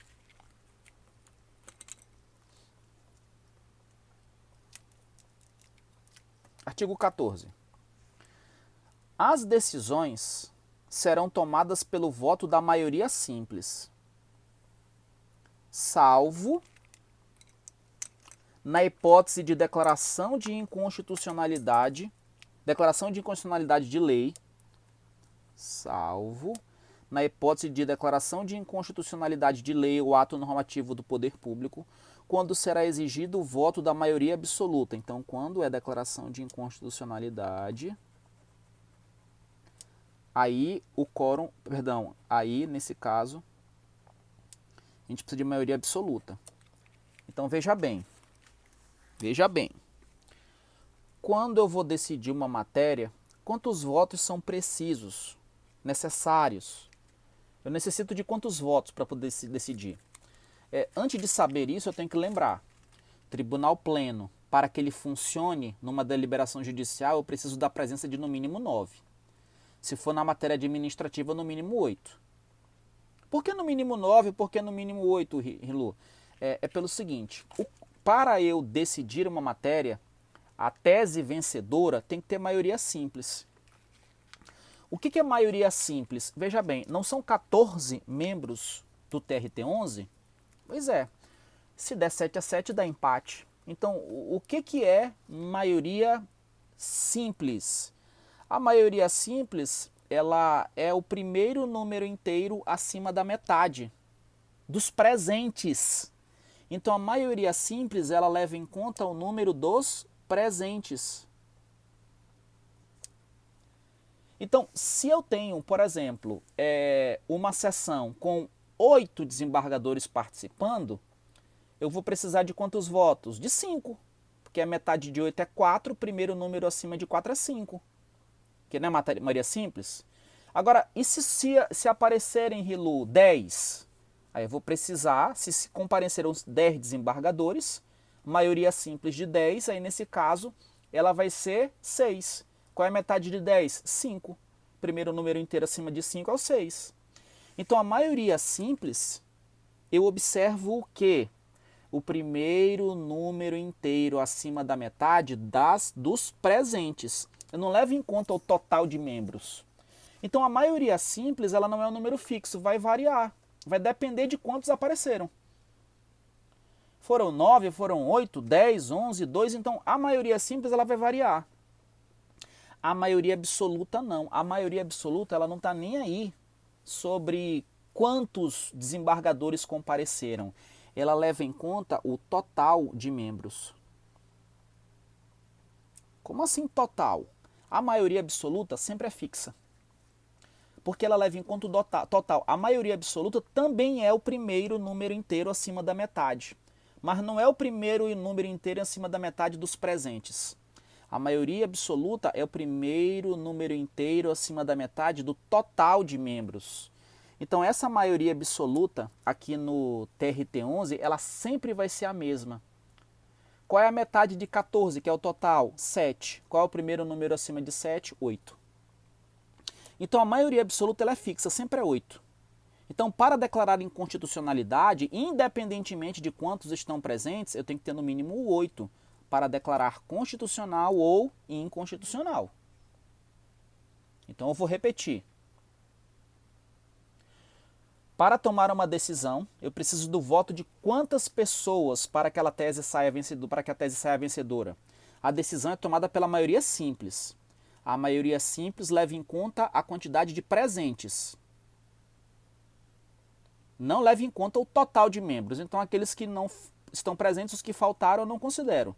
Artigo 14. As decisões serão tomadas pelo voto da maioria simples, salvo na hipótese de declaração de inconstitucionalidade de lei, salvo na hipótese de declaração de inconstitucionalidade de lei ou ato normativo do poder público, quando será exigido o voto da maioria absoluta. Então, quando é declaração de inconstitucionalidade, aí o quórum, aí nesse caso, a gente precisa de maioria absoluta. Então, veja bem, quando eu vou decidir uma matéria, quantos votos são precisos, necessários? Eu necessito de quantos votos para poder decidir? Antes de saber isso, eu tenho que lembrar. Tribunal pleno, para que ele funcione numa deliberação judicial, eu preciso da presença de no mínimo 9. Se for na matéria administrativa, no mínimo 8. Por que no mínimo 9? Por que no mínimo 8, Rilu? É pelo seguinte, para eu decidir uma matéria, a tese vencedora tem que ter maioria simples. O que é maioria simples? Veja bem, não são 14 membros do TRT11? Pois é, se der 7-7 dá empate. Então, o que é maioria simples? A maioria simples, ela é o primeiro número inteiro acima da metade dos presentes. Então, a maioria simples, ela leva em conta o número dos presentes. Então, se eu tenho, por exemplo, uma sessão com 8 desembargadores participando, eu vou precisar de quantos votos? De 5. Porque a metade de 8 é 4, o primeiro número acima de 4 é 5. Que não é maioria simples? Agora, e se aparecerem, Rilu, 10? Aí eu vou precisar, se compareceram os 10 desembargadores, maioria simples de 10, aí nesse caso ela vai ser 6. Qual é a metade de 10? 5. Primeiro número inteiro acima de 5 é o 6. Então a maioria simples, eu observo o quê? O primeiro número inteiro acima da metade dos presentes. Eu não levo em conta o total de membros. Então a maioria simples, ela não é um número fixo, vai variar. Vai depender de quantos apareceram. Foram 9, foram 8, 10, 11, 2, então a maioria simples ela vai variar. A maioria absoluta não. A maioria absoluta ela não está nem aí sobre quantos desembargadores compareceram. Ela leva em conta o total de membros. Como assim total? A maioria absoluta sempre é fixa. Porque ela leva em conta o total. A maioria absoluta também é o primeiro número inteiro acima da metade. Mas não é o primeiro número inteiro acima da metade dos presentes. A maioria absoluta é o primeiro número inteiro acima da metade do total de membros. Então essa maioria absoluta aqui no TRT11, ela sempre vai ser a mesma. Qual é a metade de 14, que é o total? 7. Qual é o primeiro número acima de 7? 8. Então a maioria absoluta ela é fixa, sempre é 8. Então para declarar inconstitucionalidade, independentemente de quantos estão presentes, eu tenho que ter no mínimo 8 para declarar constitucional ou inconstitucional. Então eu vou repetir. Para tomar uma decisão, eu preciso do voto de quantas pessoas para que a tese saia vencedora. A decisão é tomada pela maioria simples. A maioria simples leva em conta a quantidade de presentes. Não leva em conta o total de membros. Então aqueles que não estão presentes, os que faltaram, eu não considero.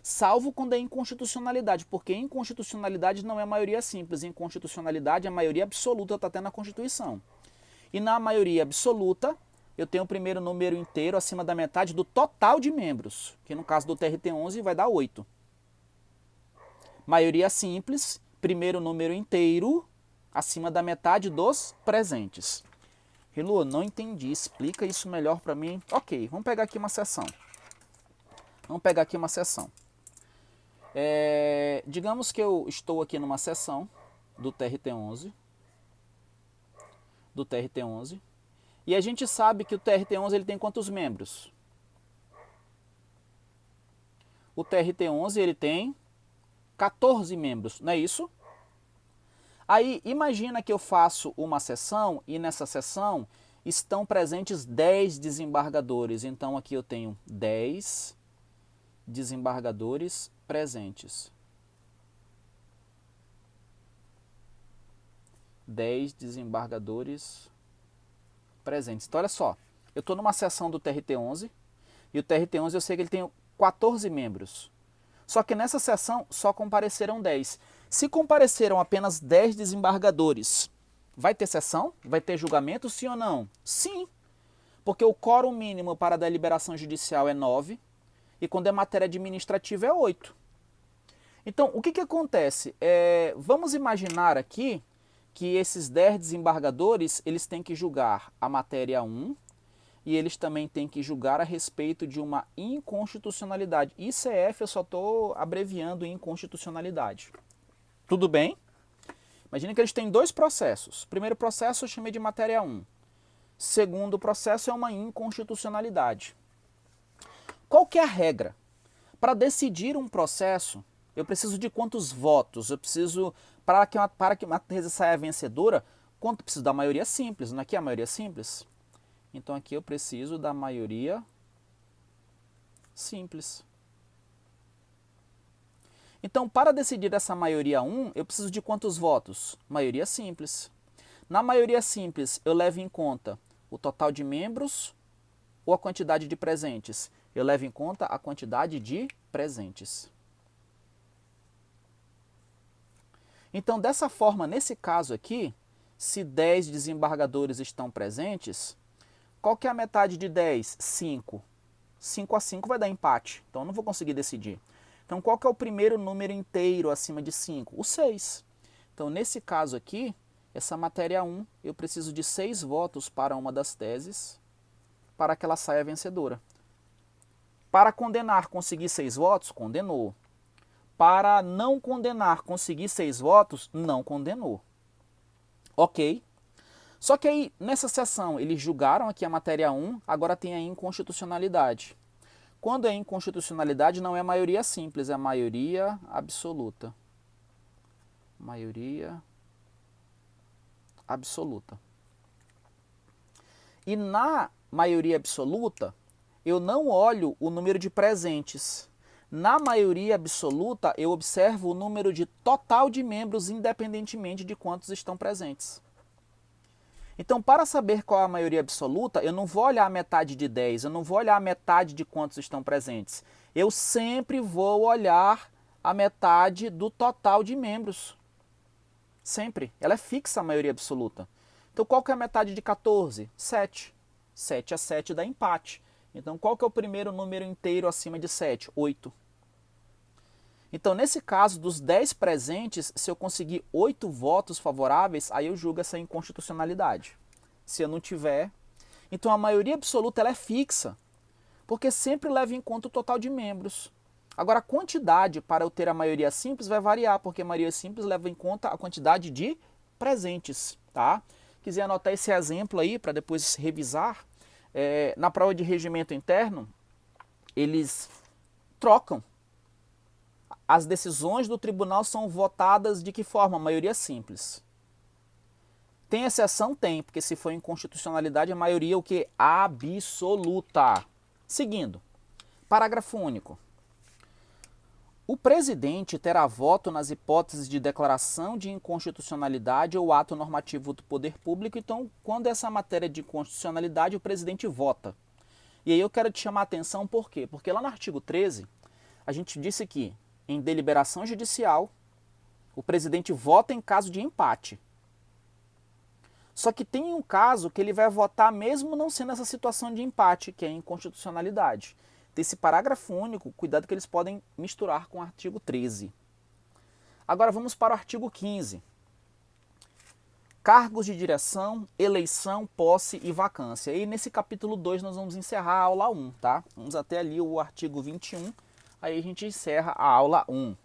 Salvo quando é inconstitucionalidade, porque inconstitucionalidade não é maioria simples. Inconstitucionalidade é a maioria absoluta, está até na Constituição. E na maioria absoluta, eu tenho o primeiro número inteiro acima da metade do total de membros, que no caso do TRT11 vai dar 8. Maioria simples, primeiro número inteiro acima da metade dos presentes. Rilu, não entendi, explica isso melhor para mim. Ok, vamos pegar aqui uma sessão. Digamos que eu estou aqui numa sessão do TRT11. do TRT-11. E a gente sabe que o TRT-11 ele tem quantos membros? O TRT-11 ele tem 14 membros, não é isso? Aí imagina que eu faço uma sessão e nessa sessão estão presentes 10 desembargadores. Então aqui eu tenho 10 desembargadores presentes. 10 desembargadores presentes. Então olha só, eu estou numa sessão do TRT-11 e o TRT-11 eu sei que ele tem 14 membros. Só que nessa sessão só compareceram 10. Se compareceram apenas 10 desembargadores, vai ter sessão? Vai ter julgamento, sim ou não? Sim, porque o quórum mínimo para a deliberação judicial é 9 e quando é matéria administrativa é 8. Então, o que acontece? Vamos imaginar aqui que esses 10 desembargadores eles têm que julgar a matéria 1 e eles também têm que julgar a respeito de uma inconstitucionalidade. ICF eu só estou abreviando inconstitucionalidade. Tudo bem? Imagina que eles têm dois processos. O primeiro processo eu chamei de matéria 1. Segundo processo é uma inconstitucionalidade. Qual que é a regra? Para decidir um processo, eu preciso de quantos votos? Eu preciso, para que uma tese saia vencedora, quanto preciso da maioria simples? Não é aqui a maioria simples? Então aqui eu preciso da maioria simples. Então, para decidir essa maioria 1, eu preciso de quantos votos? Maioria simples. Na maioria simples, eu levo em conta o total de membros ou a quantidade de presentes? Eu levo em conta a quantidade de presentes. Então, dessa forma, nesse caso aqui, se 10 desembargadores estão presentes, qual que é a metade de 10? 5. 5 a 5 vai dar empate, então eu não vou conseguir decidir. Então, qual que é o primeiro número inteiro acima de 5? O 6. Então, nesse caso aqui, essa matéria 1, eu preciso de 6 votos para uma das teses, para que ela saia vencedora. Para condenar, conseguir 6 votos? Condenou. Para não condenar, conseguir 6 votos? Não condenou. Ok. Só que aí, nessa sessão, eles julgaram aqui a matéria 1, agora tem a inconstitucionalidade. Quando é inconstitucionalidade, não é maioria simples, é maioria absoluta. Maioria absoluta. E na maioria absoluta, eu não olho o número de presentes. Na maioria absoluta, eu observo o número de total de membros, independentemente de quantos estão presentes. Então, para saber qual é a maioria absoluta, eu não vou olhar a metade de 10, eu não vou olhar a metade de quantos estão presentes. Eu sempre vou olhar a metade do total de membros. Sempre. Ela é fixa a maioria absoluta. Então, qual que é a metade de 14? 7. 7 a 7 dá empate. Então, qual que é o primeiro número inteiro acima de 7? 8. Então, nesse caso, dos 10 presentes, se eu conseguir 8 votos favoráveis, aí eu julgo essa inconstitucionalidade. Se eu não tiver... Então, a maioria absoluta ela é fixa, porque sempre leva em conta o total de membros. Agora, a quantidade para eu ter a maioria simples vai variar, porque a maioria simples leva em conta a quantidade de presentes. Tá? Quiser anotar esse exemplo aí para depois revisar, na prova de regimento interno, eles trocam. As decisões do tribunal são votadas de que forma? Maioria simples. Tem exceção? Tem, porque se for inconstitucionalidade, a maioria o que? Absoluta. Seguindo, parágrafo único. O presidente terá voto nas hipóteses de declaração de inconstitucionalidade ou ato normativo do poder público. Então, quando essa matéria de inconstitucionalidade, o presidente vota. E aí eu quero te chamar a atenção, por quê? Porque lá no artigo 13, a gente disse que em deliberação judicial, o presidente vota em caso de empate. Só que tem um caso que ele vai votar mesmo não sendo essa situação de empate, que é a inconstitucionalidade. Desse parágrafo único, cuidado que eles podem misturar com o artigo 13. Agora vamos para o artigo 15. Cargos de direção, eleição, posse e vacância. E nesse capítulo 2 nós vamos encerrar a aula 1, tá? Vamos até ali o artigo 21. Aí a gente encerra a aula 1.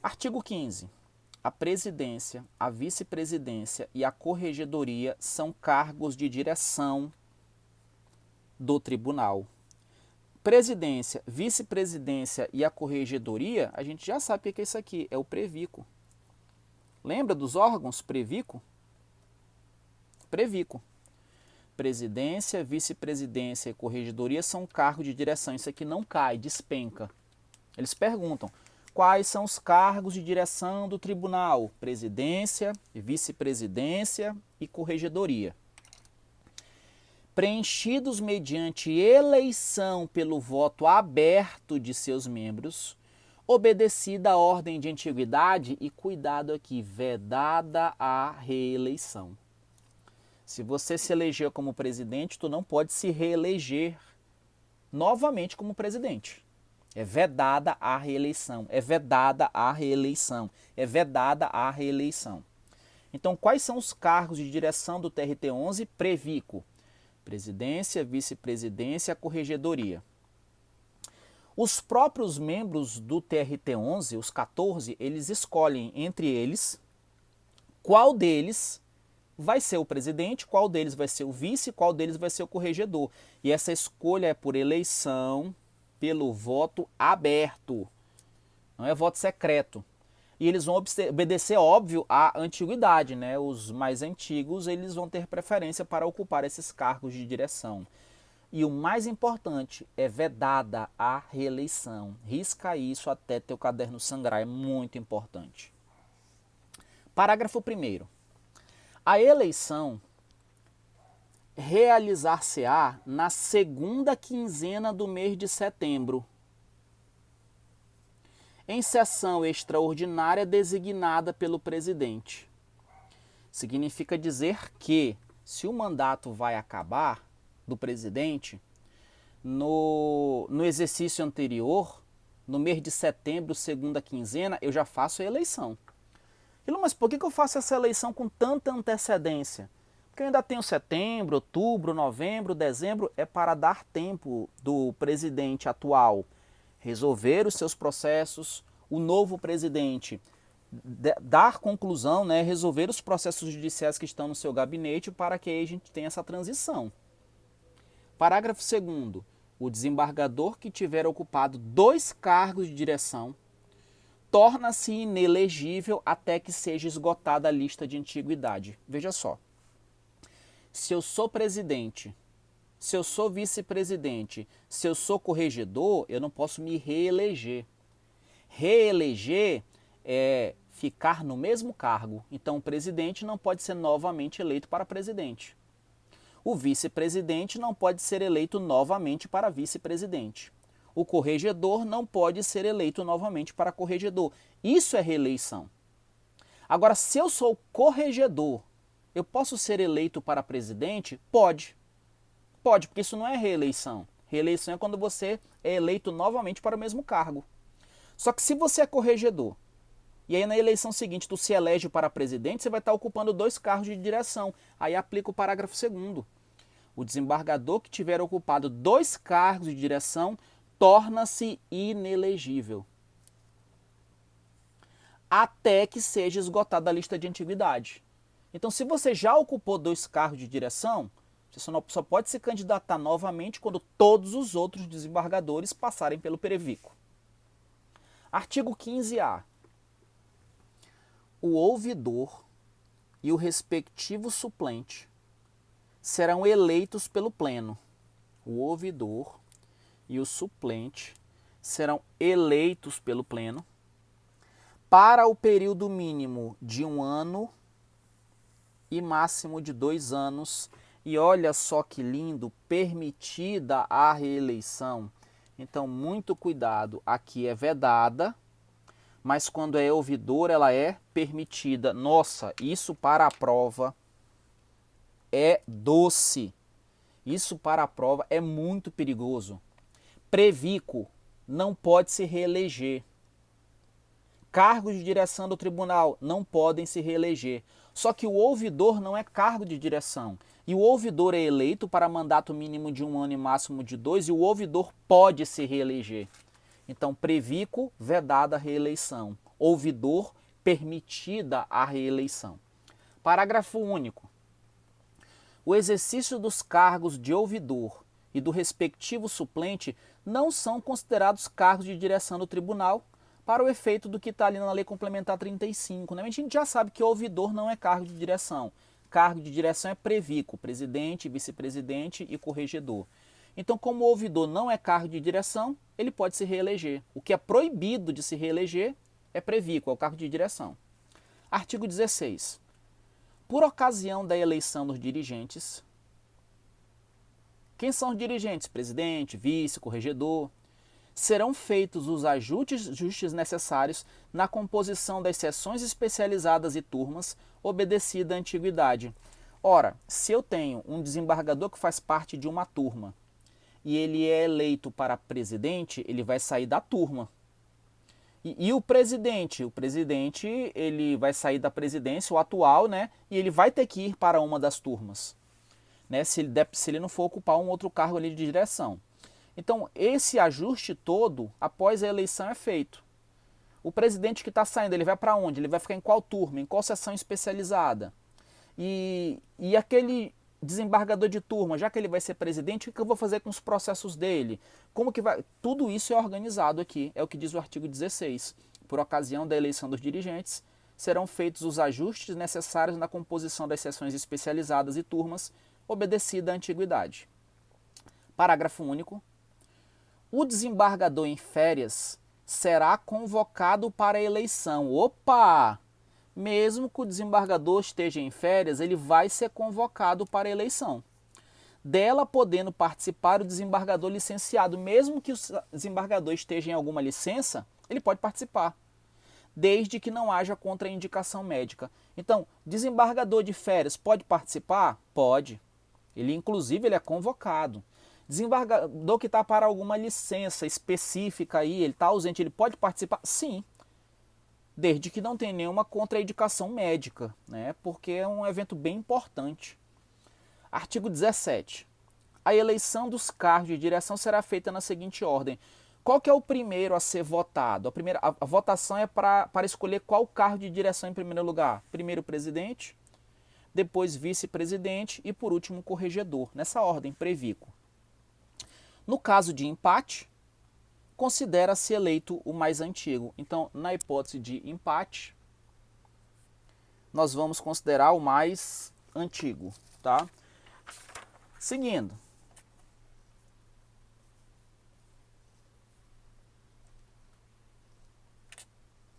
Artigo 15. a presidência, a vice-presidência e a corregedoria são cargos de direção do tribunal. Presidência, vice-presidência e a corregedoria, a gente já sabe o que é isso aqui, é o Previco. Lembra dos órgãos Previco? Previco. Presidência, vice-presidência e corregedoria são cargos de direção. Isso aqui não cai, despenca. Eles perguntam, quais são os cargos de direção do tribunal? Presidência, vice-presidência e corregedoria. Preenchidos mediante eleição pelo voto aberto de seus membros, obedecida a ordem de antiguidade e, cuidado aqui, vedada a reeleição. Se você se elegeu como presidente, tu não pode se reeleger novamente como presidente. É vedada a reeleição, é vedada a reeleição, é vedada a reeleição. Então, quais são os cargos de direção do TRT11? Previco. Presidência, vice-presidência, corregedoria. Os próprios membros do TRT11, os 14, eles escolhem entre eles qual deles vai ser o presidente, qual deles vai ser o vice, qual deles vai ser o corregedor. E essa escolha é por eleição, pelo voto aberto, não é voto secreto. E eles vão obedecer, óbvio, à antiguidade, né? Os mais antigos, eles vão ter preferência para ocupar esses cargos de direção. E o mais importante, é vedada a reeleição. Risca isso até teu caderno sangrar, é muito importante. Parágrafo 1º. A eleição realizar-se-á na segunda quinzena do mês de setembro, em sessão extraordinária designada pelo presidente. Significa dizer que, se o mandato vai acabar do presidente, no exercício anterior, no mês de setembro, segunda quinzena, eu já faço a eleição. Mas por que eu faço essa eleição com tanta antecedência? Porque eu ainda tenho setembro, outubro, novembro, dezembro, é para dar tempo do presidente atual resolver os seus processos, o novo presidente dar conclusão, né, resolver os processos judiciais que estão no seu gabinete para que aí a gente tenha essa transição. Parágrafo 2º. O desembargador que tiver ocupado 2 cargos de direção torna-se inelegível até que seja esgotada a lista de antiguidade. Veja só. Se eu sou presidente, se eu sou vice-presidente, se eu sou corregedor, eu não posso me reeleger. Reeleger é ficar no mesmo cargo. Então, o presidente não pode ser novamente eleito para presidente. O vice-presidente não pode ser eleito novamente para vice-presidente. O corregedor não pode ser eleito novamente para corregedor. Isso é reeleição. Agora, se eu sou corregedor, eu posso ser eleito para presidente? Pode. Pode, porque isso não é reeleição. Reeleição é quando você é eleito novamente para o mesmo cargo. Só que se você é corregedor, e aí na eleição seguinte tu se elege para presidente, você vai estar ocupando 2 cargos de direção. Aí aplica o parágrafo 2º. O desembargador que tiver ocupado 2 cargos de direção torna-se inelegível até que seja esgotada a lista de antiguidade. Então, se você já ocupou 2 cargos de direção, você só pode se candidatar novamente quando todos os outros desembargadores passarem pelo Previco. Artigo 15A. O ouvidor e o respectivo suplente serão eleitos pelo pleno. O ouvidor e o suplente serão eleitos pelo pleno para o período mínimo de 1 ano e máximo de 2 anos. E olha só que lindo, permitida a reeleição. Então, muito cuidado, aqui é vedada, mas quando é ouvidor, ela é permitida. Nossa, isso para a prova é doce. Isso para a prova é muito perigoso. Previco não pode se reeleger. Cargos de direção do tribunal não podem se reeleger. Só que o ouvidor não é cargo de direção. E o ouvidor é eleito para mandato mínimo de 1 ano e máximo de 2, e o ouvidor pode se reeleger. Então, previco, vedada a reeleição. Ouvidor, permitida a reeleição. Parágrafo único. O exercício dos cargos de ouvidor e do respectivo suplente não são considerados cargos de direção do tribunal para o efeito do que está ali na Lei Complementar 35. Né? A gente já sabe que ouvidor não é cargo de direção. Cargo de direção é previco, presidente, vice-presidente e corregedor. Então, como o ouvidor não é cargo de direção, ele pode se reeleger. O que é proibido de se reeleger é previco, é o cargo de direção. Artigo 16. Por ocasião da eleição dos dirigentes, quem são os dirigentes? Presidente, vice, corregedor. Serão feitos os ajustes necessários na composição das seções especializadas e turmas, obedecida a antiguidade. Ora, se eu tenho um desembargador que faz parte de uma turma e ele é eleito para presidente, ele vai sair da turma. E o presidente ele vai sair da presidência, o atual, né? E ele vai ter que ir para uma das turmas, né? Se ele não for ocupar um outro cargo ali de direção. Então, esse ajuste todo, após a eleição, é feito. O presidente que está saindo, ele vai para onde? Ele vai ficar em qual turma? Em qual seção especializada? E aquele desembargador de turma, já que ele vai ser presidente, o que eu vou fazer com os processos dele? Como que vai? Tudo isso é organizado aqui, é o que diz o artigo 16. Por ocasião da eleição dos dirigentes, serão feitos os ajustes necessários na composição das seções especializadas e turmas, obedecida a antiguidade. Parágrafo único. O desembargador em férias será convocado para a eleição. Opa! Mesmo que o desembargador esteja em férias, ele vai ser convocado para a eleição. Dela podendo participar o desembargador licenciado. Mesmo que o desembargador esteja em alguma licença, ele pode participar, desde que não haja contraindicação médica. Então, desembargador de férias pode participar? Pode. Inclusive, ele é convocado. Desembargador que está para alguma licença específica aí, ele está ausente, ele pode participar? Sim. Desde que não tenha nenhuma contraindicação médica, né? Porque é um evento bem importante. Artigo 17. A eleição dos cargos de direção será feita na seguinte ordem. Qual que é o primeiro a ser votado? A votação é para escolher qual cargo de direção em primeiro lugar. Primeiro presidente, depois vice-presidente e por último corregedor. Nessa ordem, previco. No caso de empate, considera-se eleito o mais antigo. Então, na hipótese de empate, nós vamos considerar o mais antigo, tá? Seguindo.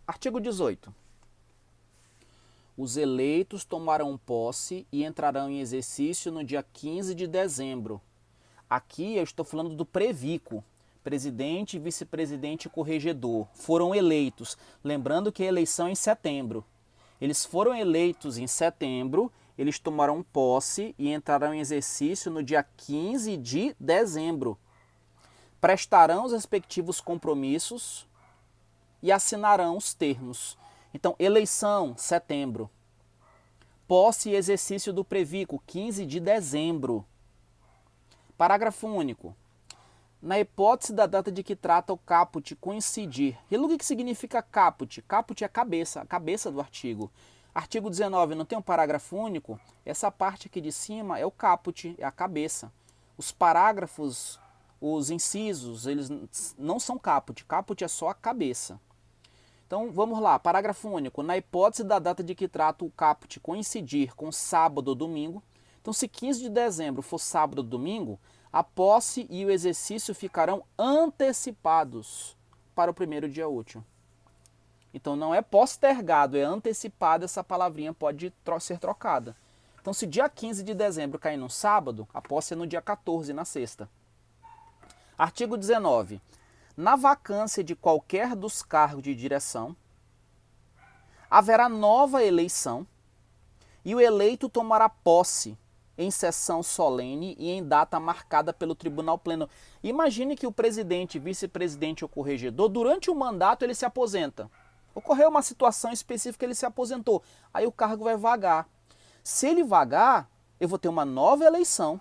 Artigo 18. Os eleitos tomarão posse e entrarão em exercício no dia 15 de dezembro. Aqui eu estou falando do previco. Presidente, vice-presidente e corregedor foram eleitos. Lembrando que a eleição é em setembro. Eles foram eleitos em setembro, eles tomarão posse e entrarão em exercício no dia 15 de dezembro. Prestarão os respectivos compromissos e assinarão os termos. Então, eleição, setembro. Posse e exercício do previco, 15 de dezembro. Parágrafo único. Na hipótese da data de que trata o caput coincidir. E o que significa caput? Caput é a cabeça do artigo. Artigo 19 não tem um parágrafo único? Essa parte aqui de cima é o caput, é a cabeça. Os parágrafos, os incisos, eles não são caput. Caput é só a cabeça. Então vamos lá, parágrafo único. Na hipótese da data de que trata o caput coincidir com sábado ou domingo. Então se 15 de dezembro for sábado ou domingo, a posse e o exercício ficarão antecipados para o primeiro dia útil. Então não é postergado, é antecipado, essa palavrinha pode ser trocada. Então se dia 15 de dezembro cair no sábado, a posse é no dia 14, na sexta. Artigo 19. Na vacância de qualquer dos cargos de direção, haverá nova eleição e o eleito tomará posse em sessão solene e em data marcada pelo Tribunal Pleno. Imagine que o presidente, vice-presidente ou corregedor, durante o mandato ele se aposenta. Ocorreu uma situação específica, ele se aposentou. Aí o cargo vai vagar. Se ele vagar, eu vou ter uma nova eleição.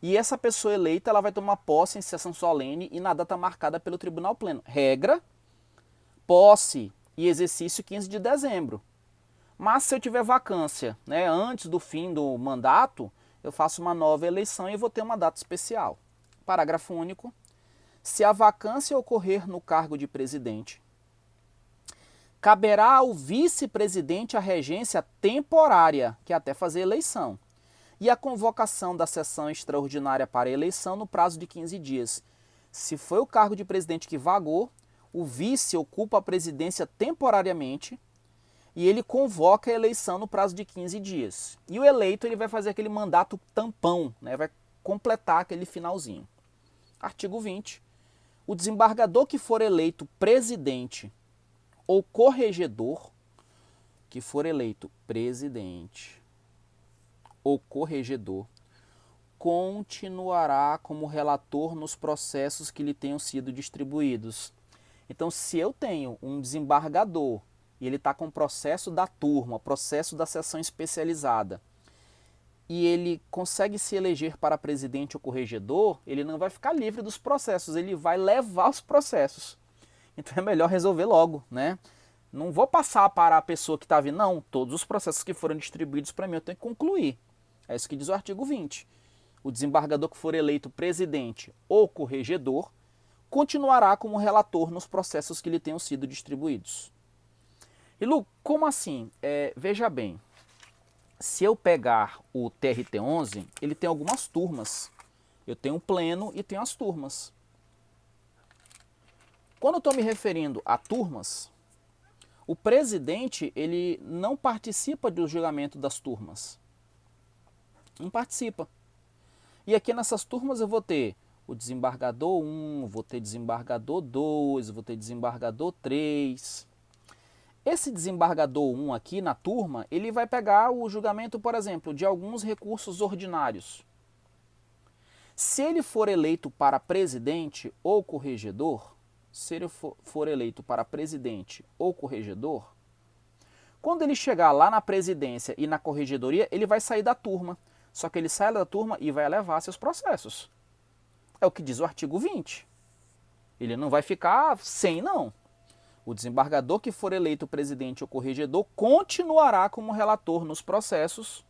E essa pessoa eleita ela vai tomar posse em sessão solene e na data marcada pelo Tribunal Pleno. Regra, posse e exercício 15 de dezembro. Mas se eu tiver vacância, né, antes do fim do mandato, eu faço uma nova eleição e vou ter uma data especial. Parágrafo único. Se a vacância ocorrer no cargo de presidente, caberá ao vice-presidente a regência temporária, que é até fazer eleição, e a convocação da sessão extraordinária para a eleição no prazo de 15 dias. Se foi o cargo de presidente que vagou, o vice ocupa a presidência temporariamente e ele convoca a eleição no prazo de 15 dias. E o eleito ele vai fazer aquele mandato tampão, né? Vai completar aquele finalzinho. Artigo 20. O desembargador que for eleito presidente ou corregedor, que for eleito presidente ou corregedor, continuará como relator nos processos que lhe tenham sido distribuídos. Então, se eu tenho um desembargador e ele está com o processo da turma, processo da sessão especializada, e ele consegue se eleger para presidente ou corregedor, ele não vai ficar livre dos processos, ele vai levar os processos. Então é melhor resolver logo, né? Não vou passar para a pessoa que está vindo, não, todos os processos que foram distribuídos para mim eu tenho que concluir. É isso que diz o artigo 20. O desembargador que for eleito presidente ou corregedor continuará como relator nos processos que lhe tenham sido distribuídos. E Lu, como assim? Veja bem, se eu pegar o TRT11, ele tem algumas turmas. Eu tenho o pleno e tenho as turmas. Quando eu estou me referindo a turmas, o presidente ele não participa do julgamento das turmas. Não participa. E aqui nessas turmas eu vou ter o desembargador 1, vou ter desembargador 2, vou ter desembargador 3. Esse desembargador 1 aqui na turma, ele vai pegar o julgamento, por exemplo, de alguns recursos ordinários. Se ele for eleito para presidente ou corregedor, se ele for eleito para presidente ou corregedor, quando ele chegar lá na presidência e na corregedoria, ele vai sair da turma. Só que ele sai da turma e vai levar seus processos. É o que diz o artigo 20. Ele não vai ficar sem, não. O desembargador que for eleito presidente ou corregedor continuará como relator nos processos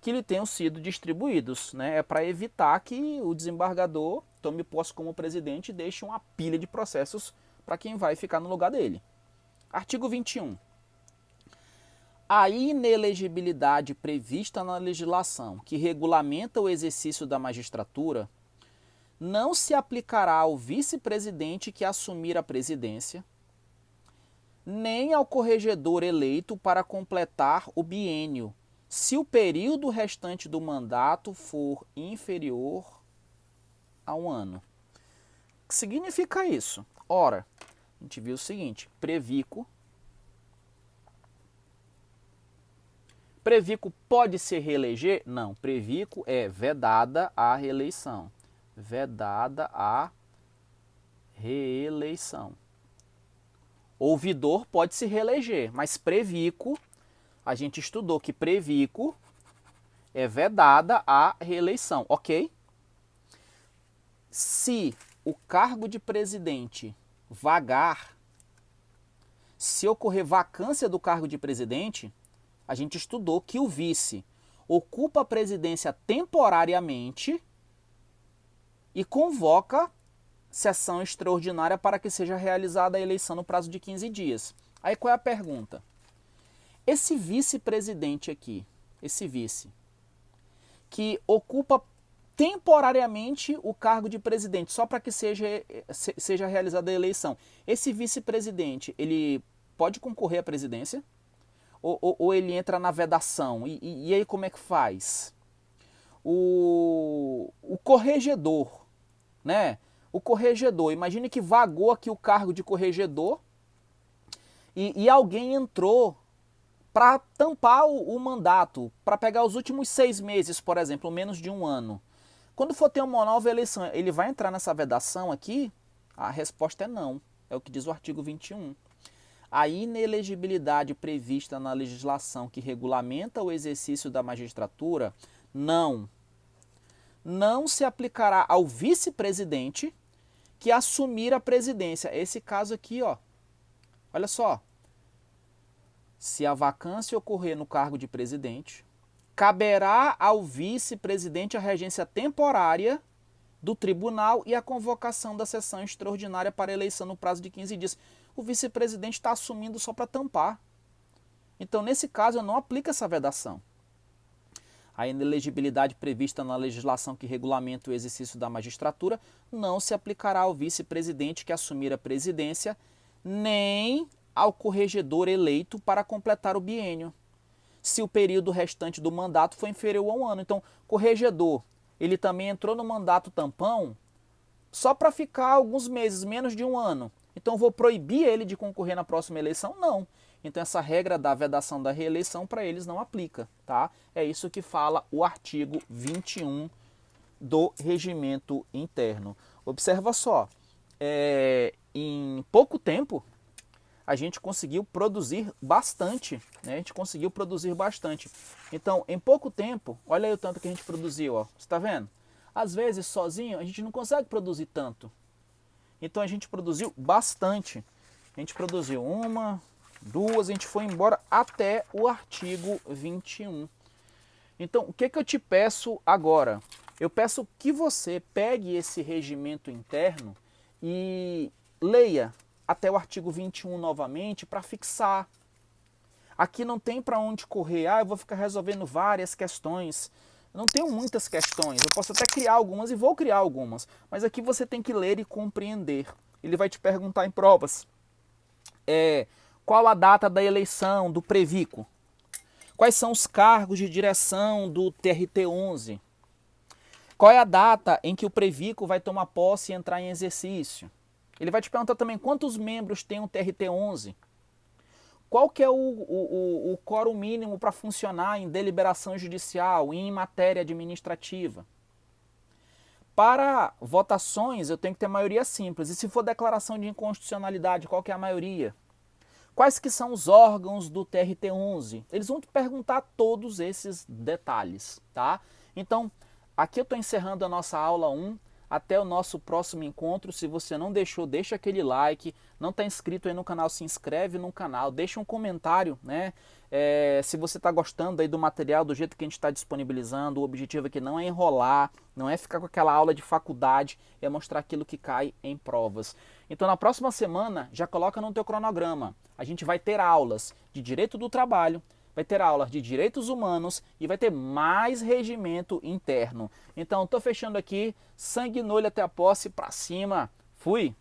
que lhe tenham sido distribuídos, né? É para evitar que o desembargador tome posse como presidente e deixe uma pilha de processos para quem vai ficar no lugar dele. Artigo 21. A inelegibilidade prevista na legislação que regulamenta o exercício da magistratura não se aplicará ao vice-presidente que assumir a presidência, nem ao corregedor eleito para completar o biênio, se o período restante do mandato for inferior a 1 ano. O que significa isso? Ora, a gente viu o seguinte, Previco pode se reeleger? Não, Previco é vedada a reeleição. Vedada a reeleição. Ouvidor pode se reeleger, mas Previco, a gente estudou que Previco é vedada a reeleição, ok? Se o cargo de presidente vagar, se ocorrer vacância do cargo de presidente, a gente estudou que o vice ocupa a presidência temporariamente e convoca sessão extraordinária para que seja realizada a eleição no prazo de 15 dias. Aí qual é a pergunta? Esse vice-presidente aqui, esse vice, que ocupa temporariamente o cargo de presidente, só para que seja realizada a eleição, esse vice-presidente, ele pode concorrer à presidência? Ou ele entra na vedação? E aí como é que faz? O corregedor, né? O corregedor, imagine que vagou aqui o cargo de corregedor e alguém entrou para tampar o mandato, para pegar os últimos 6 meses, por exemplo, menos de 1 ano. Quando for ter uma nova eleição, ele vai entrar nessa vedação aqui? A resposta é não. É o que diz o artigo 21. A inelegibilidade prevista na legislação que regulamenta o exercício da magistratura não se aplicará ao vice-presidente que assumir a presidência. Esse caso aqui, ó, Olha só, se a vacância ocorrer no cargo de presidente, caberá ao vice-presidente a regência temporária do tribunal e a convocação da sessão extraordinária para eleição no prazo de 15 dias. O vice-presidente está assumindo só para tampar. Então, nesse caso, eu não aplico essa vedação. A inelegibilidade prevista na legislação que regulamenta o exercício da magistratura não se aplicará ao vice-presidente que assumir a presidência, nem ao corregedor eleito para completar o biênio, se o período restante do mandato for inferior a 1 ano. Então, corregedor, ele também entrou no mandato tampão só para ficar alguns meses, menos de 1 ano. Então, vou proibir ele de concorrer na próxima eleição? Não. Então, essa regra da vedação da reeleição para eles não aplica, tá? É isso que fala o artigo 21 do regimento interno. Observa só, em pouco tempo, a gente conseguiu produzir bastante, né? A gente conseguiu produzir bastante. Então, em pouco tempo, olha aí o tanto que a gente produziu, ó. Você está vendo? Às vezes, sozinho, a gente não consegue produzir tanto. Então, a gente produziu bastante. A gente produziu 1, 2, a gente foi embora até o artigo 21. Então, o que eu te peço agora? Eu peço que você pegue esse regimento interno e leia até o artigo 21 novamente para fixar. Aqui não tem para onde correr. Eu vou ficar resolvendo várias questões. Eu não tenho muitas questões. Eu posso até criar algumas e vou criar algumas. Mas aqui você tem que ler e compreender. Ele vai te perguntar em provas. Qual a data da eleição do Previco? Quais são os cargos de direção do TRT-11? Qual é a data em que o Previco vai tomar posse e entrar em exercício? Ele vai te perguntar também quantos membros tem o TRT-11? Qual que é o quórum mínimo para funcionar em deliberação judicial e em matéria administrativa? Para votações, eu tenho que ter maioria simples. E se for declaração de inconstitucionalidade, qual que é a maioria? Quais que são os órgãos do TRT-11? Eles vão te perguntar todos esses detalhes, tá? Então, aqui eu estou encerrando a nossa aula 1. Até o nosso próximo encontro. Se você não deixou, deixa aquele like. Não está inscrito aí no canal, se inscreve no canal. Deixa um comentário, né? Se você está gostando aí do material, do jeito que a gente está disponibilizando. O objetivo aqui não é enrolar, não é ficar com aquela aula de faculdade, é mostrar aquilo que cai em provas. Então, na próxima semana, já coloca no teu cronograma. A gente vai ter aulas de direito do trabalho, vai ter aulas de direitos humanos e vai ter mais regimento interno. Então, estou fechando aqui, sangue no olho até a posse, para cima. Fui!